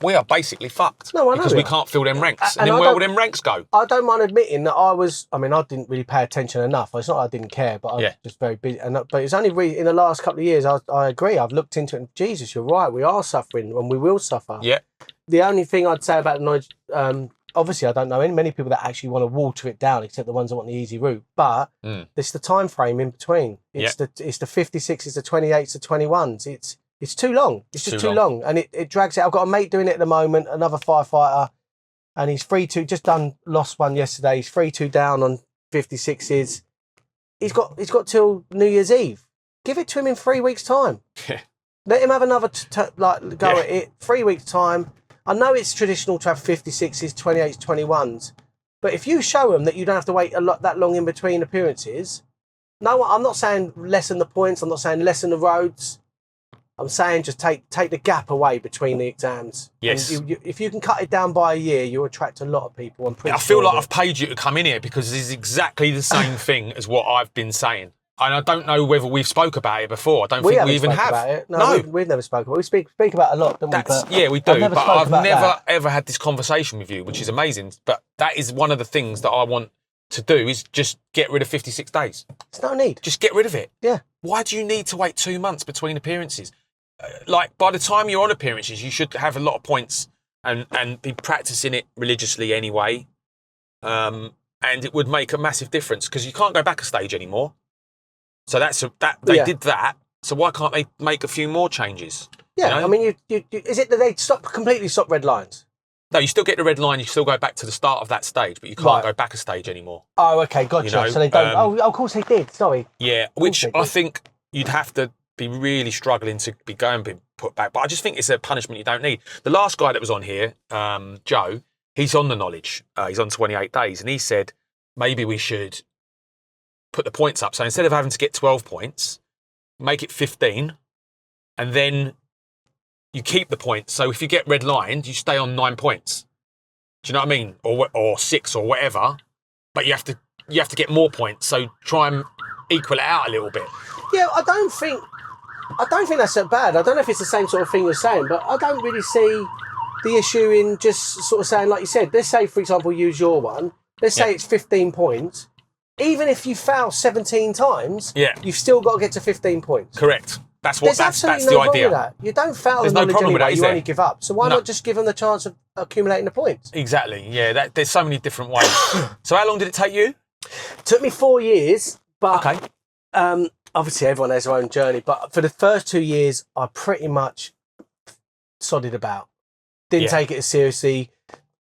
we are basically fucked. No, I know because we can't fill them ranks. And then where will them ranks go? I don't mind admitting that I didn't really pay attention enough. It's not I didn't care, but I was just very busy. But it's only in the last couple of years, I agree, I've looked into it and Jesus, you're right, we are suffering and we will suffer. Yeah. The only thing I'd say about the knowledge, obviously I don't know many people that actually want to water it down, except the ones that want the easy route. But it's the time frame in between. It's the 56s, the 28s, the 21s. It's too long. It's just too long. And it drags it. I've got a mate doing it at the moment, another firefighter, and he's 3-2, lost one yesterday. He's 3-2 down on 56s. He's got till New Year's Eve. Give it to him in 3 weeks' time. Let him have another go at it. 3 weeks' time. I know it's traditional to have 56s, 28s, 21s, but if you show them that you don't have to wait that long in between appearances, no, I'm not saying lessen the points. I'm not saying lessen the roads. I'm saying just take the gap away between the exams. Yes. And if you can cut it down by a year, you'll attract a lot of people. I feel like I've paid you to come in here because this is exactly the same thing as what I've been saying. And I don't know whether we've spoke about it before. I don't think we even have. About it. No. We've never spoken about it. We speak about it a lot, don't we? We do. But I've never ever had this conversation with you, which is amazing. But that is one of the things that I want to do is just get rid of 56 days. There's no need. Just get rid of it. Yeah. Why do you need to wait 2 months between appearances? Like, by the time you're on appearances, you should have a lot of points and be practicing it religiously anyway. And it would make a massive difference because you can't go back a stage anymore. So they did that. So why can't they make a few more changes? Yeah, you know? I mean, is it that they completely stop red lines? No, you still get the red line. You still go back to the start of that stage, but you can't go back a stage anymore. Oh, okay, gotcha. You know, so they don't. Of course they did. Sorry. Yeah, which I think you'd have to be really struggling to be put back. But I just think it's a punishment you don't need. The last guy that was on here, Joe, he's on the knowledge. He's on 28 days, and he said maybe we should put the points up. So instead of having to get 12 points, make it 15, and then you keep the points. So if you get red lined, you stay on 9 points. Do you know what I mean? Or 6 or whatever. But you have to get more points. So try and equal it out a little bit. Yeah, I don't think that's so bad. I don't know if it's the same sort of thing you're saying, but I don't really see the issue in just sort of saying, like you said, let's say, for example, use your one. Let's say it's 15 points. Even if you foul 17 times, you've still got to get to 15 points. Correct. That's the idea. That. You don't foul the knowledge anyway, you only give up. So why not just give them the chance of accumulating the points? Exactly, yeah. There's so many different ways. So how long did it take you? Took me 4 years, but obviously everyone has their own journey. But for the first 2 years, I pretty much sodded about. Didn't take it as seriously.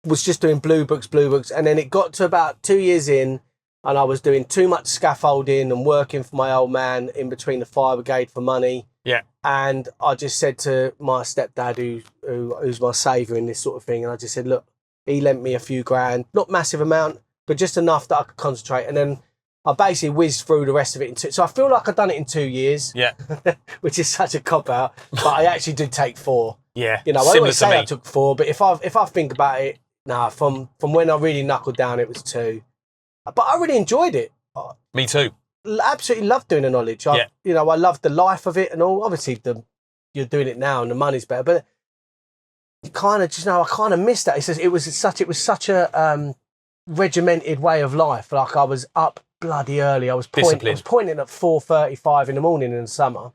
Was just doing blue books. And then it got to about 2 years in, and I was doing too much scaffolding and working for my old man in between the fire brigade for money. Yeah. And I just said to my stepdad, who's my saviour in this sort of thing, and I just said, look, he lent me a few grand, not massive amount, but just enough that I could concentrate. And then I basically whizzed through the rest of it in 2. So I feel like I've done it in 2 years. Yeah. Which is such a cop out, but I actually did take 4. Yeah. You know, I always say I took 4, but if I think about it, from when I really knuckled down, it was 2. But I really enjoyed it. Me too. Absolutely loved doing the knowledge. I loved the life of it and all. Obviously, you're doing it now and the money's better, but you kind of just I kind of missed that. It was such a regimented way of life. Like I was up bloody early. I was pointing at 4:35 in the morning in the summer,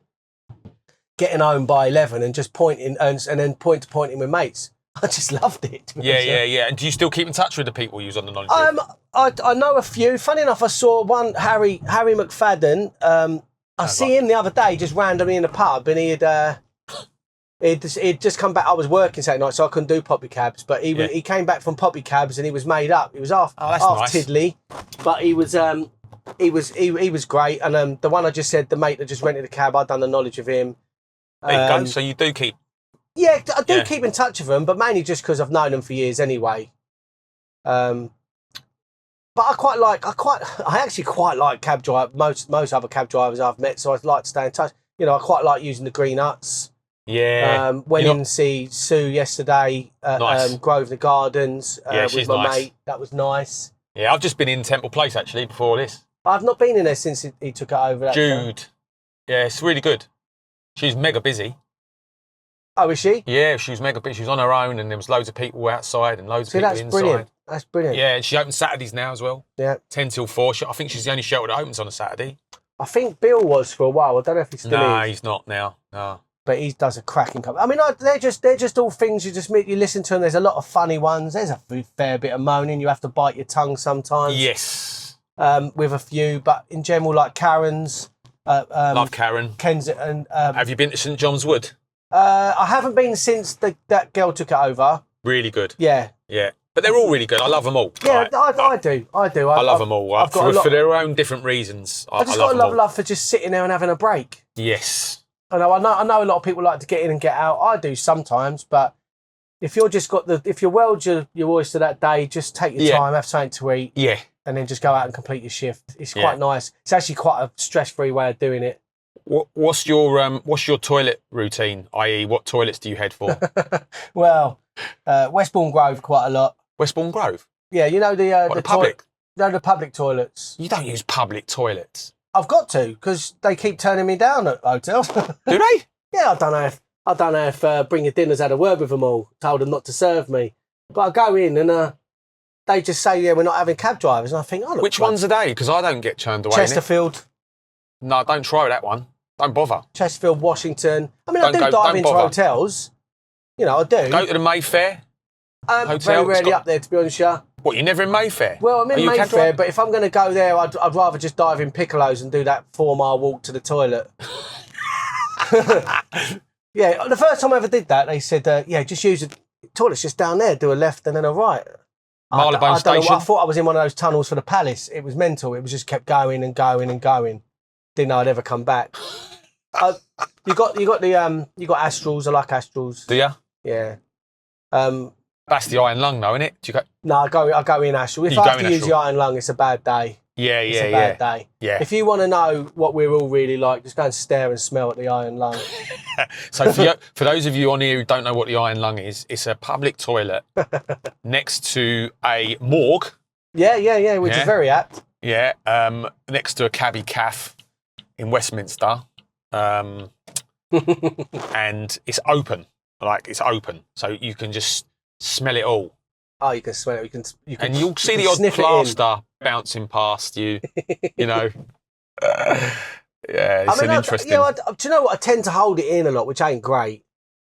getting home by 11 and just pointing and then pointing with mates. I just loved it. Yeah. And do you still keep in touch with the people you was on the knowledge? I know a few. Funny enough, I saw one, Harry McFadden. I see him the other day just randomly in the pub, and he'd just come back. I was working Saturday night, so I couldn't do poppy cabs. But he came back from poppy cabs, and he was made up. He was half nice. tiddly, but he was great. And the one I just said, the mate that just rented a cab, I'd done the knowledge of him. There you go. So you do keep. Yeah, I do keep in touch with them, but mainly just because I've known them for years anyway. But I actually quite like cab drive. Most other cab drivers I've met, so I'd like to stay in touch. You know, I quite like using the green huts. Yeah. Went in to see Sue yesterday at Grosvenor Gardens with my mate. That was nice. Yeah, I've just been in Temple Place actually before this. I've not been in there since he took it over. Jude. Yeah, it's really good. She's mega busy. Oh, is she? Yeah, she was mega busy. She was on her own, and there was loads of people outside and loads of people inside. Brilliant. That's brilliant. Yeah, and she opens Saturdays now as well. Yeah. 10 till 4. I think she's the only shelter that opens on a Saturday. I think Bill was for a while. I don't know if he still is. No, he's not now. No. But he does a cracking cover. I mean, they're just all things you listen to, and there's a lot of funny ones. There's a fair bit of moaning. You have to bite your tongue sometimes. Yes. With a few, but in general, like Karen's. Love Karen. Kensington. Have you been to St John's Wood? I haven't been since that girl took it over. Really good. Yeah. Yeah. But they're all really good. I love them all. Yeah, right? I do. I love them all. For their own different reasons. I just got a love for just sitting there and having a break. Yes. I know a lot of people like to get in and get out. I do sometimes, but if you're just if you're welled your oyster that day, just take your time, have something to eat. Yeah. And then just go out and complete your shift. It's quite nice. It's actually quite a stress-free way of doing it. What's your toilet routine? I.e., what toilets do you head for? Well, Westbourne Grove quite a lot. Westbourne Grove? Yeah, you know the public. The public toilets. You don't use public toilets. I've got to because they keep turning me down at hotels. Do they? Yeah, I don't know if Bring Your Dinner's had a word with them all, told them not to serve me. But I go in and they just say, yeah, we're not having cab drivers. And I think, oh, which ones are they? Because I don't get turned away. Chesterfield. No, don't try that one. Don't bother. Chesterfield, Washington. I mean, I do dive into hotels. You know, I do. Go to the Mayfair hotel. Very rarely up there, to be honest, yeah. What, you're never in Mayfair? Well, I'm in Mayfair, but if I'm going to go there, I'd rather just dive in Piccolo's and do that 4-mile walk to the toilet. Yeah, the first time I ever did that, they said, just use the toilet's just down there, do a left and then a right. Marylebone Station? I thought I was in one of those tunnels for the Palace. It was mental. It was just kept going and going and going. Didn't know I'd ever come back. You got Astrals. I like Astrals. Do you? Yeah. That's the iron lung, though, isn't it? No, I go in Astral. If I have to use the iron lung, it's a bad day. Yeah, it's a bad day. Yeah. If you want to know what we're all really like, just go and stare and smell at the iron lung. So for those of you on here who don't know what the iron lung is, it's a public toilet next to a morgue. Yeah, which is very apt. Yeah, next to a cabbie caff in Westminster. And it's open. It's open. So you can just smell it all. Oh, you can smell it. You can and you'll see the odd plaster bouncing past you, you know. It's interesting. do you know what? I tend to hold it in a lot, which ain't great.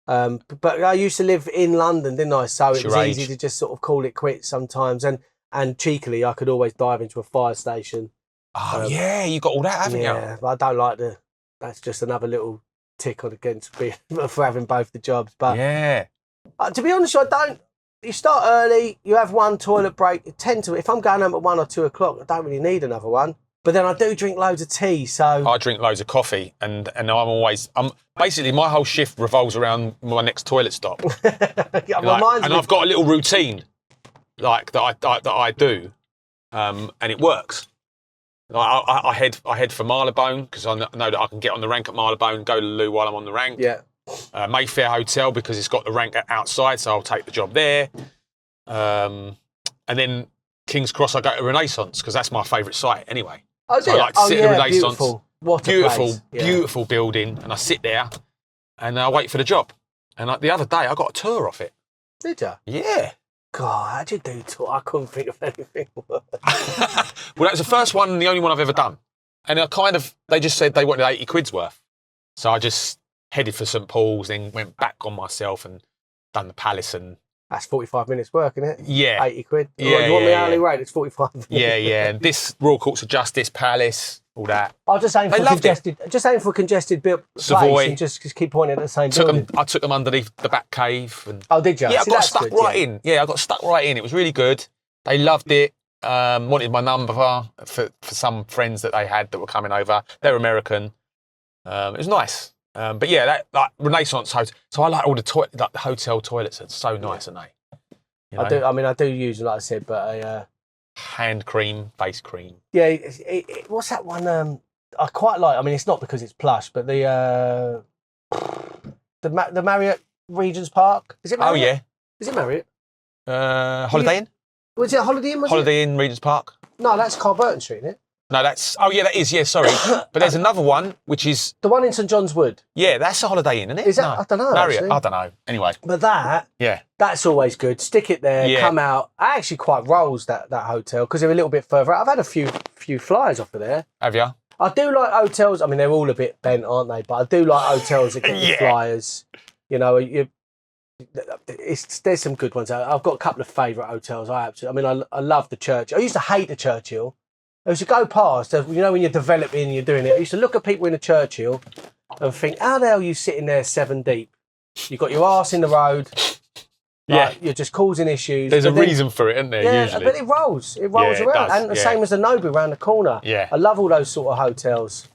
But I used to live in London, didn't I? So it was easy to just sort of call it quits sometimes. And cheekily, I could always dive into a fire station. Oh, you got all that, haven't you? Yeah, but I don't like that's just another little tick on against for having both the jobs. But yeah. To be honest, I don't. you start early, you have one toilet break. If I'm going home at 1 or 2 o'clock, I don't really need another one. But then I do drink loads of tea, so... I drink loads of coffee, and basically, my whole shift revolves around my next toilet stop. I've got a little routine, like, that I do, and it works. I head for Marylebone, because I know that I can get on the rank at Marylebone, go to the loo while I'm on the rank. Yeah. Mayfair Hotel, because it's got the rank outside, so I'll take the job there. And then King's Cross, I go to Renaissance, because that's my favourite site anyway. Oh, so I like to sit at Renaissance. Beautiful. What a place. Beautiful building, and I sit there and I wait for the job. And the other day, I got a tour off it. Did you? Yeah. God, how'd you do tour? I couldn't think of anything worse. Well, that was the first one and the only one I've ever done. And they just said they wanted 80 quid's worth. So I just headed for St Paul's, then went back on myself and done the Palace. And that's 45 minutes work, isn't it? Yeah. 80 quid. Yeah, you want the hourly rate? It's 45 minutes. Yeah. And this Royal Courts of Justice, Palace, all that. I was just aiming for congested Savoy. And just keep pointing at the same building. I took them underneath the back cave. And, oh, did you? Yeah, I got stuck right in. Yeah, I got stuck right in. It was really good. They loved it. Wanted my number for some friends that they had that were coming over. They're American. It was nice. But yeah, that like Renaissance Hotel. So I like all the hotel toilets. It's so nice, aren't they? You know? I do. I mean, I do use them, like I said, but hand cream, face cream. Yeah, what's that one? I quite like. I mean, it's not because it's plush, but the Marriott Regent's Park. Is it Marriott? Oh yeah. Is it Marriott? Holiday Inn. Was it Holiday Inn? Holiday Inn, Regent's Park. No, that's Carburton Street, isn't it? No, that's... Oh, yeah, that is. Yeah, sorry. But there's another one, which is... The one in St John's Wood. Yeah, that's a Holiday Inn, isn't it? Is that? No. I don't know, Marriott. actually. I don't know. Anyway. But that's always good. Stick it there, come out. I actually quite rolls that hotel, because they're a little bit further out. I've had a few flyers off of there. Have you? I do like hotels. I mean, they're all a bit bent, aren't they? But I do like hotels that get the flyers. You know, there's some good ones. I've got a couple of favourite hotels. I love the Churchill. I used to hate the Churchill. I used to go past, you know, when you're developing and you're doing it, I used to look at people in the Churchill and think, how the hell are you sitting there 7 deep? You've got your arse in the road. Like, you're just causing issues. There's a reason for it, isn't there, usually? But it rolls. It rolls around. Does, and the same as the Nobu around the corner. Yeah. I love all those sort of hotels.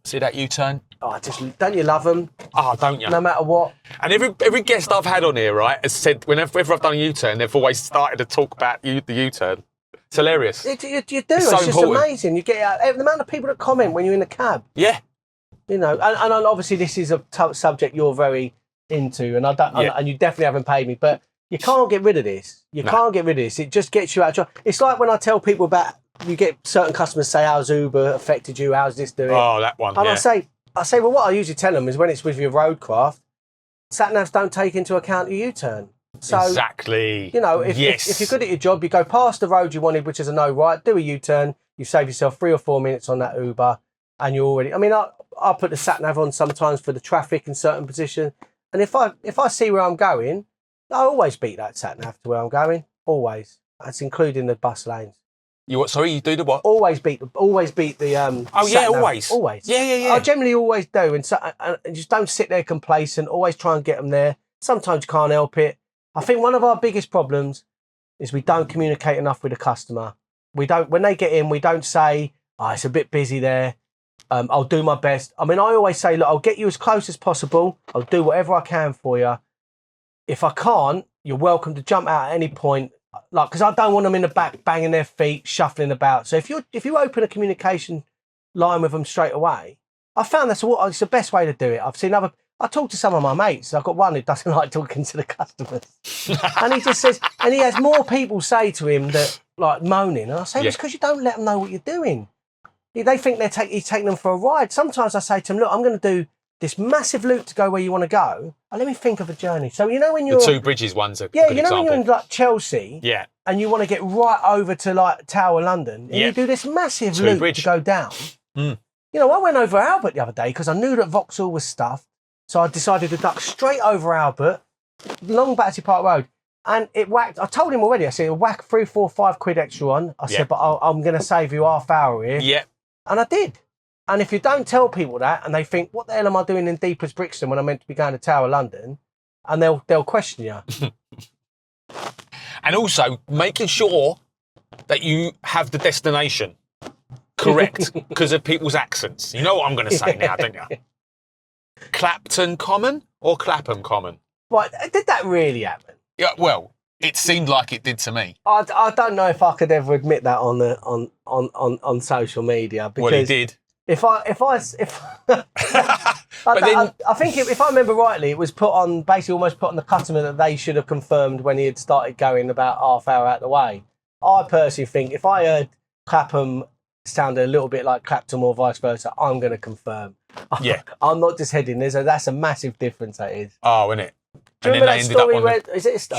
See that U-turn? Oh, don't you love them? Oh, don't you? No matter what. And every guest I've had on here, right, has said whenever I've done a U-turn, they've always started to talk about the U-turn. It's hilarious. You do. It's just important. amazing. You get the amount of people that comment when you're in the cab. Yeah. You know, and obviously this is a subject you're very into, and and you definitely haven't paid me, but you can't get rid of this. You can't get rid of this. It just gets you out of trouble. It's like when I tell people about, you get certain customers say, how's Uber affected you? How's this doing? Oh, that one. And I say, well, what I usually tell them is when it's with your roadcraft, sat-navs don't take into account your U-turn. So, exactly. You know, if you're good at your job, you go past the road you wanted, which is a no right, do a U-turn, you save yourself 3 or 4 minutes on that Uber, and you're already... I mean, I put the sat-nav on sometimes for the traffic in certain positions, and if I see where I'm going, I always beat that sat-nav to where I'm going, always. That's including the bus lanes. You what? Sorry, you do the what? Always beat the Oh yeah, sat-nav. always. Always. Yeah. I generally always do, and just don't sit there complacent, always try and get them there. Sometimes you can't help it. I think one of our biggest problems is we don't communicate enough with the customer. When they get in, we don't say, oh, it's a bit busy there. I'll do my best. I mean, I always say, look, I'll get you as close as possible. I'll do whatever I can for you. If I can't, you're welcome to jump out at any point. Like, because I don't want them in the back banging their feet, shuffling about. So if you open a communication line with them straight away, I found it's the best way to do it. I've seen I talk to some of my mates. I've got one who doesn't like talking to the customers. And he just says, and he has more people say to him that, like, moaning. And I say, it's because you don't let them know what you're doing. They think he's taking them for a ride. Sometimes I say to them, look, I'm going to do this massive loop to go where you want to go. And let me think of a journey. So, you know, when you're... The Two Bridges one's a good when example. you're in, like, Chelsea... Yeah. And you want to get right over to, like, Tower London. And you do this massive loop to go down. Mm. You know, I went over Albert the other day because I knew that Vauxhall was stuffed. So I decided to duck straight over Albert, long Battersea Park Road. And it whacked, I told him already, I said, whack 3, 4, 5 quid extra on. I said, but I'm going to save you half hour here. Yeah. And I did. And if you don't tell people that, and they think, what the hell am I doing in deep as Brixton when I'm meant to be going to Tower London? And they'll question you. And also making sure that you have the destination correct because of people's accents. You know what I'm going to say now, don't you? Clapton Common or Clapham Common? Right, did that really happen? Yeah, well, it seemed like it did to me. I don't know if I could ever admit that on social media. Because well, he did. I think if I remember rightly, it was put on, basically almost put on the customer that they should have confirmed when he had started going about half hour out the way. I personally think if I heard Clapham sounded a little bit like Clapton or vice versa, I'm going to confirm. Yeah. I'm not just heading there, so that's a massive difference, that is. Oh, isn't it? Do you remember that story where, I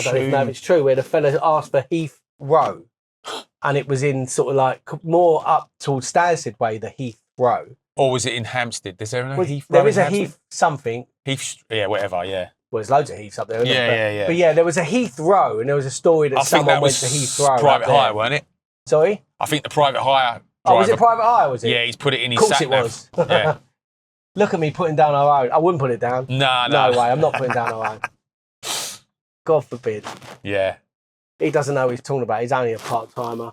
don't even know if it's true, where the fella asked for Heath Row, and it was in sort of like more up towards Stansted way, the Heath Row. Or was it in Hampstead? Is there a Heath Row? There is a Heath something. Heath, yeah, whatever, yeah. Well, there's loads of Heaths up there, isn't yeah, there? yeah. But yeah, there was a Heath Row, and there was a story that someone went to Heath Row. Private hire, wasn't it? Sorry? I think the private hire. Oh, was it private hire, was it? Yeah, he's put it in his Of course it was. Yeah. Look at me putting down our own. I wouldn't put it down. No way. I'm not putting down our own. God forbid. Yeah. He doesn't know what he's talking about. He's only a part-timer.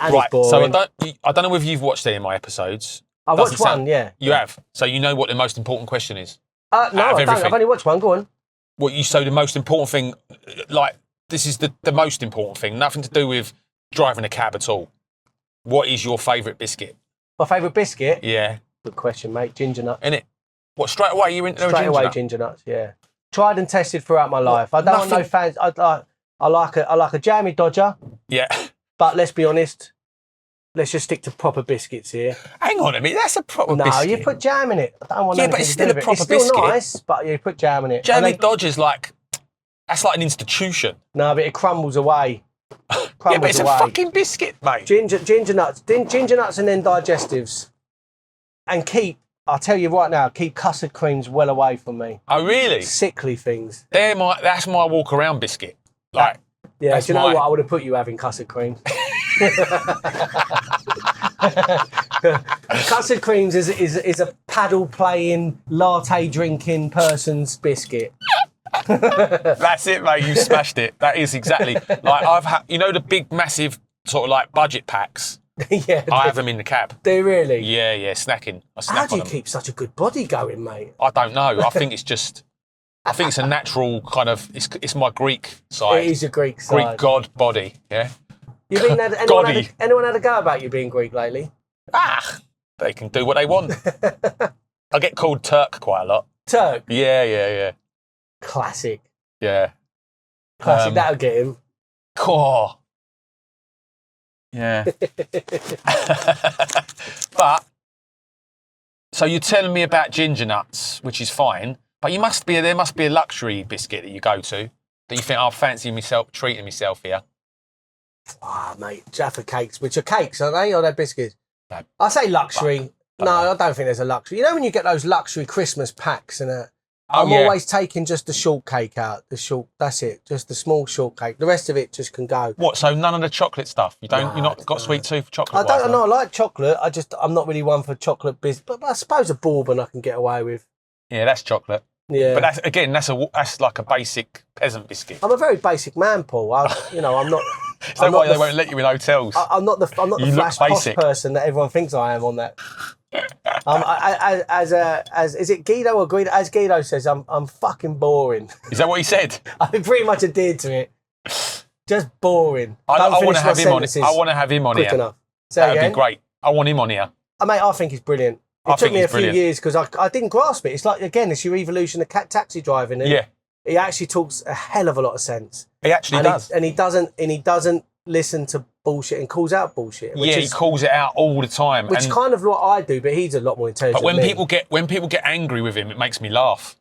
Right, so I don't know if you've watched any of my episodes. I watched one, yeah. You have? So you know what the most important question is? No, I don't. I've only watched one. Go on. So the most important thing, like, this is the most important thing, nothing to do with driving a cab at all. What is your favourite biscuit? My favourite biscuit? Yeah. Good question, mate. Ginger nut. Innit? What, straight away you're into straight away ginger nuts, yeah. Tried and tested throughout my life. I don't want no fans. I like a jammy Dodger. Yeah. But let's be honest. Let's just stick to proper biscuits here. Hang on a minute, that's a proper biscuit. No, you put jam in it. I don't want but it's still a proper biscuit. It's still nice, but you put jam in it. Jammy Dodger's that's like an institution. No, but it crumbles away. Yeah, but it's a fucking biscuit, mate. Ginger nuts and then digestives. And I'll tell you right now, keep custard creams well away from me. Oh, really? Sickly things. That's my walk around biscuit. Yeah, do you know what? I would have put you having custard creams. Custard creams is a paddle playing, latte drinking person's biscuit. That's it, mate. You smashed it. That is exactly like I've had. You know the big, massive sort of like budget packs. Yeah, I have them in the cab. Do you really? Yeah, snacking. How do you keep such a good body going, mate? I don't know. I think it's a natural kind of. It's my Greek side. It is your Greek side. Greek god body. Yeah. Anyone had a go about you being Greek lately? They can do what they want. I get called Turk quite a lot. Turk? Yeah. Classic. Yeah. Classic, that'll get him. Core. Yeah. But, so you're telling me about ginger nuts, which is fine, but there must be a luxury biscuit that you go to that you think, I'll fancy myself, treating myself here. Mate, Jaffa cakes, which are cakes, aren't they? Or they're biscuits? No. I say luxury. No, I don't think there's a luxury. You know when you get those luxury Christmas packs and I'm always taking just the shortcake out. That's it. Just the small shortcake. The rest of it just can go. What? So none of the chocolate stuff? You're not got sweet tooth for chocolate? I don't know. I like chocolate. I'm not really one for chocolate biscuits. But I suppose a bourbon I can get away with. Yeah, that's chocolate. Yeah. But that's like a basic peasant biscuit. I'm a very basic man, Paul. I'm not. Is that why they won't let you in hotels? I'm not the flash posh person that everyone thinks I am on that. As is it Guido or Guido? As Guido says, I'm fucking boring. Is that what he said? I pretty much adhered to it. Just boring. I want to have him on. I want to have him on quick here. Enough. That would be great. I want him on here. Mate, I think he's brilliant. It took me a few years because I didn't grasp it. It's like, again, it's your evolution of taxi driving. And he actually talks a hell of a lot of sense. He actually does. And he doesn't listen to bullshit and calls out bullshit. He calls it out all the time. Which kind of what I do, but he's a lot more intelligent. But when people get angry with him, it makes me laugh.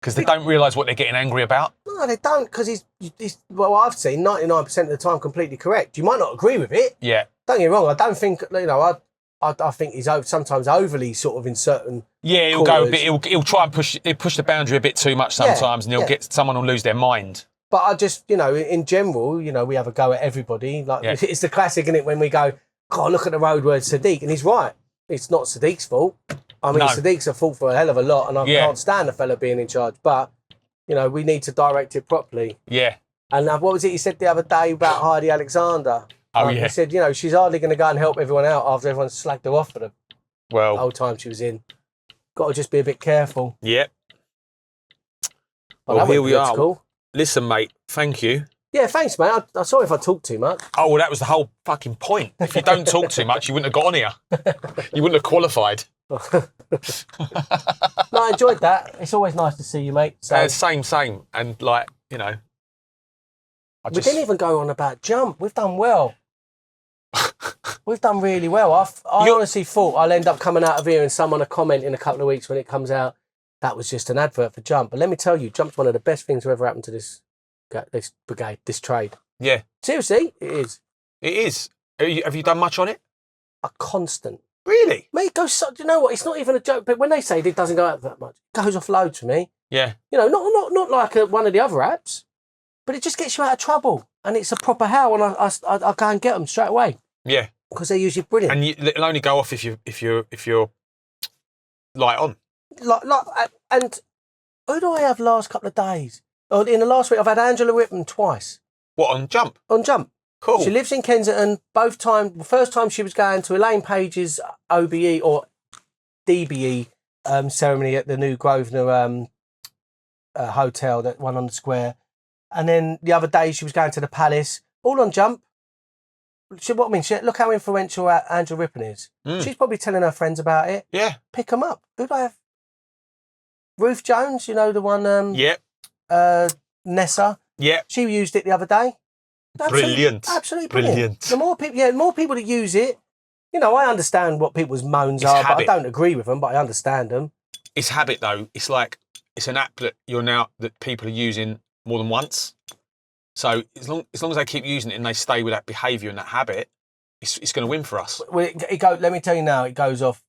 Because they don't realise what they're getting angry about. No, they don't, because he's I've seen 99% of the time completely correct. You might not agree with it. Yeah. Don't get me wrong, I don't think, I think he's sometimes overly sort of in certain he'll quarters. go a bit, he'll try and push the boundary a bit too much sometimes, and someone will lose their mind. But I just, in general, we have a go at everybody. It's the classic, isn't it, when we go, God, look at the road word Sadiq, and he's right. It's not Sadiq's fault. I mean, Sadiq's a fault for a hell of a lot, and I can't stand the fella being in charge. But, we need to direct it properly. Yeah. And what was it he said the other day about Heidi Alexander? Oh, yeah. He said, you know, she's hardly going to go and help everyone out after everyone slagged her off for the whole time she was in. Got to just be a bit careful. Yep. Well, well, here we are. Cool. Listen, mate, thank you. Yeah, thanks, mate. I'm sorry if I talk too much. Oh, well, that was the whole fucking point. If you don't talk too much, you wouldn't have got on here. You wouldn't have qualified. No, I enjoyed that. It's always nice to see you, mate. So, same. And, like, you know. We didn't even go on about jump. We've done well. We've done really well. I honestly thought I'll end up coming out of here and someone will comment in a couple of weeks when it comes out, that was just an advert for Jump. But let me tell you, Jump's one of the best things to ever happen to this brigade, this trade. Yeah. Seriously, it is. It is. Have you done much on it? A constant. Really? Mate, it goes, do you know what? It's not even a joke, but when they say it doesn't go out that much, it goes off loads for me. Yeah. You know, not like one of the other apps, but it just gets you out of trouble. And it's a proper how, and I go and get them straight away. Yeah. Because they're usually brilliant. And it'll only go off if you're light on. And who do I have last couple of days? Oh, in the last week, I've had Angela Whitman twice. What, on Jump? On Jump. Cool. She lives in Kensington. The first time she was going to Elaine Page's OBE or DBE ceremony at the new Grosvenor hotel, that one on the square. And then the other day she was going to the Palace, all on Jump. Look how influential Angela Rippon is. She's probably telling her friends about it. Yeah. Pick them up. Who do I have? Ruth Jones, you know, the one... Yep. Nessa. Yeah. She used it the other day. Brilliant. Absolutely brilliant. The more people that use it, you know, I understand what people's moans are, but I don't agree with them, but I understand them. It's habit, though. It's like, it's an app that that people are using more than once. So as long as they keep using it and they stay with that behaviour and that habit, it's going to win for us. Well, let me tell you now, it goes off,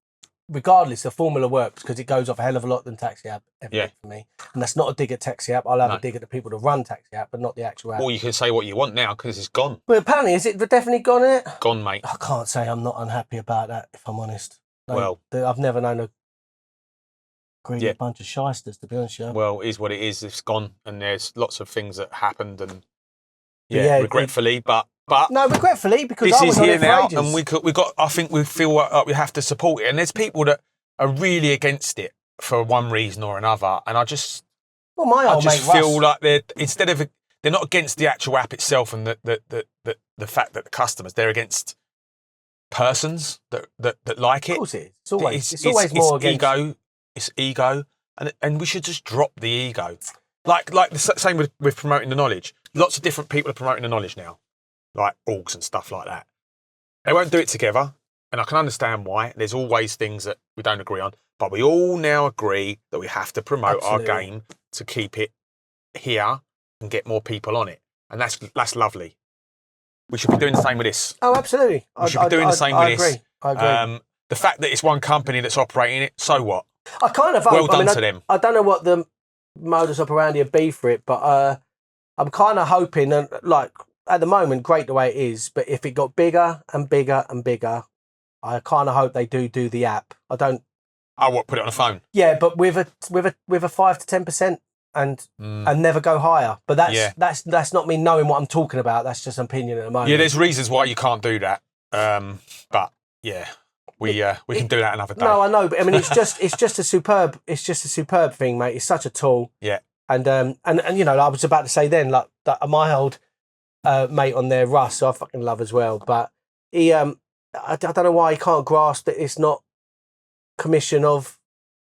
regardless, the formula works because it goes off a hell of a lot than Taxi App for me. And that's not a dig at Taxi App. I'll have a dig at the people that run Taxi App, but not the actual app. Or you can say what you want now because it's gone. Well, apparently, is it definitely gone, in it? Gone, mate. I can't say I'm not unhappy about that, if I'm honest. Well, I've never known a greedy bunch of shysters, to be honest with you. Well, it is what it is. It's gone, and there's lots of things that happened, and regretfully, but no, regretfully, because this I was is here now, ages. and I think we feel like we have to support it. And there's people that are really against it for one reason or another, and I just feel like they're not against the actual app itself and the fact that the customers, they're against persons that like it. Of course it is. It's always more against ego. It's ego, and we should just drop the ego. Like the same with promoting the knowledge. Lots of different people are promoting the knowledge now, like orgs and stuff like that. They won't do it together, and I can understand why. There's always things that we don't agree on, but we all now agree that we have to promote our game to keep it here and get more people on it, and that's lovely. We should be doing the same with this. Oh, absolutely. We should be doing the same with this. I agree. The fact that it's one company that's operating it, so what? I kind of hope. Well done to them. I don't know what the modus operandi would be for it, but I'm kind of hoping, and like at the moment, great the way it is. But if it got bigger and bigger and bigger, I kind of hope they do the app. I don't. Oh, what? Put it on a phone? Yeah, but with a 5 to 10%, and never go higher. But that's not me knowing what I'm talking about. That's just an opinion at the moment. Yeah, there's reasons why you can't do that. But yeah. We can do that another day. No, I know, but I mean it's just a superb thing, mate. It's such a tool. Yeah. And you know, I was about to say then, like that my old mate on there, Russ, who I fucking love as well, but he I don't know why he can't grasp that it's not commission of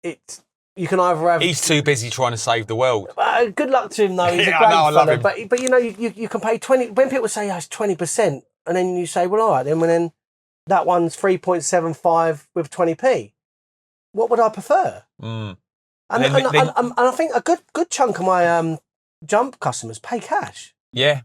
it. You can either have. He's too busy trying to save the world. Good luck to him though. He's a great I love him. But you know, you can pay 20 when people say it's 20%, and then you say, well, all right, then that one's 3.75 with 20p. What would I prefer? And I think a good chunk of my Jump customers pay cash. Yeah.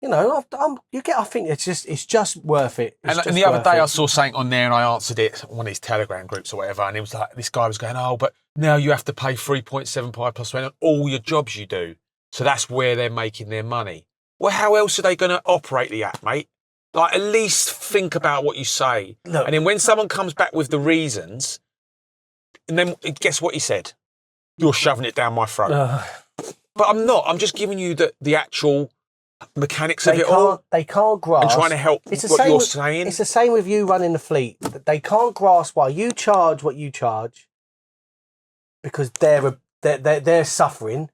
You know, I think it's just worth it. And the other day I saw something on there and I answered it, one of these Telegram groups or whatever, and it was like, this guy was going, oh, but now you have to pay 3.75 plus 20 on all your jobs you do. So that's where they're making their money. Well, how else are they going to operate the app, mate? Like, at least think about what you say. Look, and then when someone comes back with the reasons, and then guess what he said? You're shoving it down my throat. But I'm not. I'm just giving you the actual mechanics of it all. They can't grasp. And trying to help what you're saying. It's the same with you running the fleet. They can't grasp why you charge what you charge because they're suffering.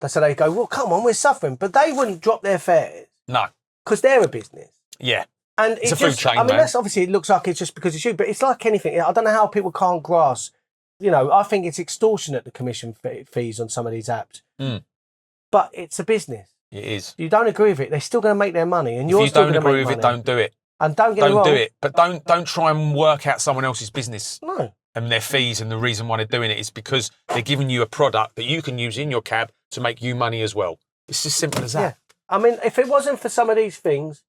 So they go, well, come on, we're suffering. But they wouldn't drop their fares. No. Because they're a business. Yeah. And it's a food chain, I mean, that's obviously, it looks like it's just because it's you, but it's like anything. I don't know how people can't grasp. You know, I think it's extortionate, the commission fees on some of these apps. But it's a business. It is. You don't agree with it, they're still going to make their money. And you're still going to make money. If you don't agree with it, don't do it. And don't get me wrong. Don't do it. But don't try and work out someone else's business. No. And their fees, and the reason why they're doing it is because they're giving you a product that you can use in your cab to make you money as well. It's as simple as that. Yeah. I mean, if it wasn't for some of these things,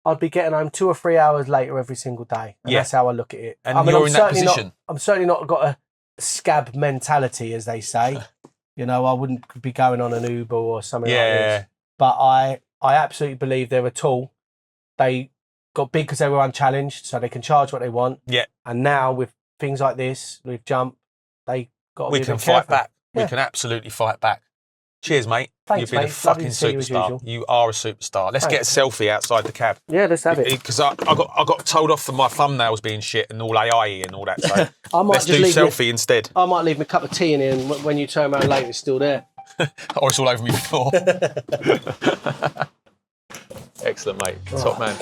I'd be getting home 2 or 3 hours later every single day. And that's how I look at it. And you're in that position. I'm certainly not got a scab mentality, as they say. You know, I wouldn't be going on an Uber or something like this. But I absolutely believe they're a tool. They got big because they were unchallenged, so they can charge what they want. Yeah. And now with things like this, with Jump, they got to be a bit careful. We can fight back. Yeah. We can absolutely fight back. Cheers, mate. Thanks, You've been a fucking superstar. You are a superstar. Let's get a selfie outside the cab. Yeah, let's have it. Because I got told off for my thumbnails being shit and all AI and all that. So let's do selfie instead. I might leave my cup of tea in here, and when you turn around later, it's still there. Or it's all over me before. Excellent, mate. Top man.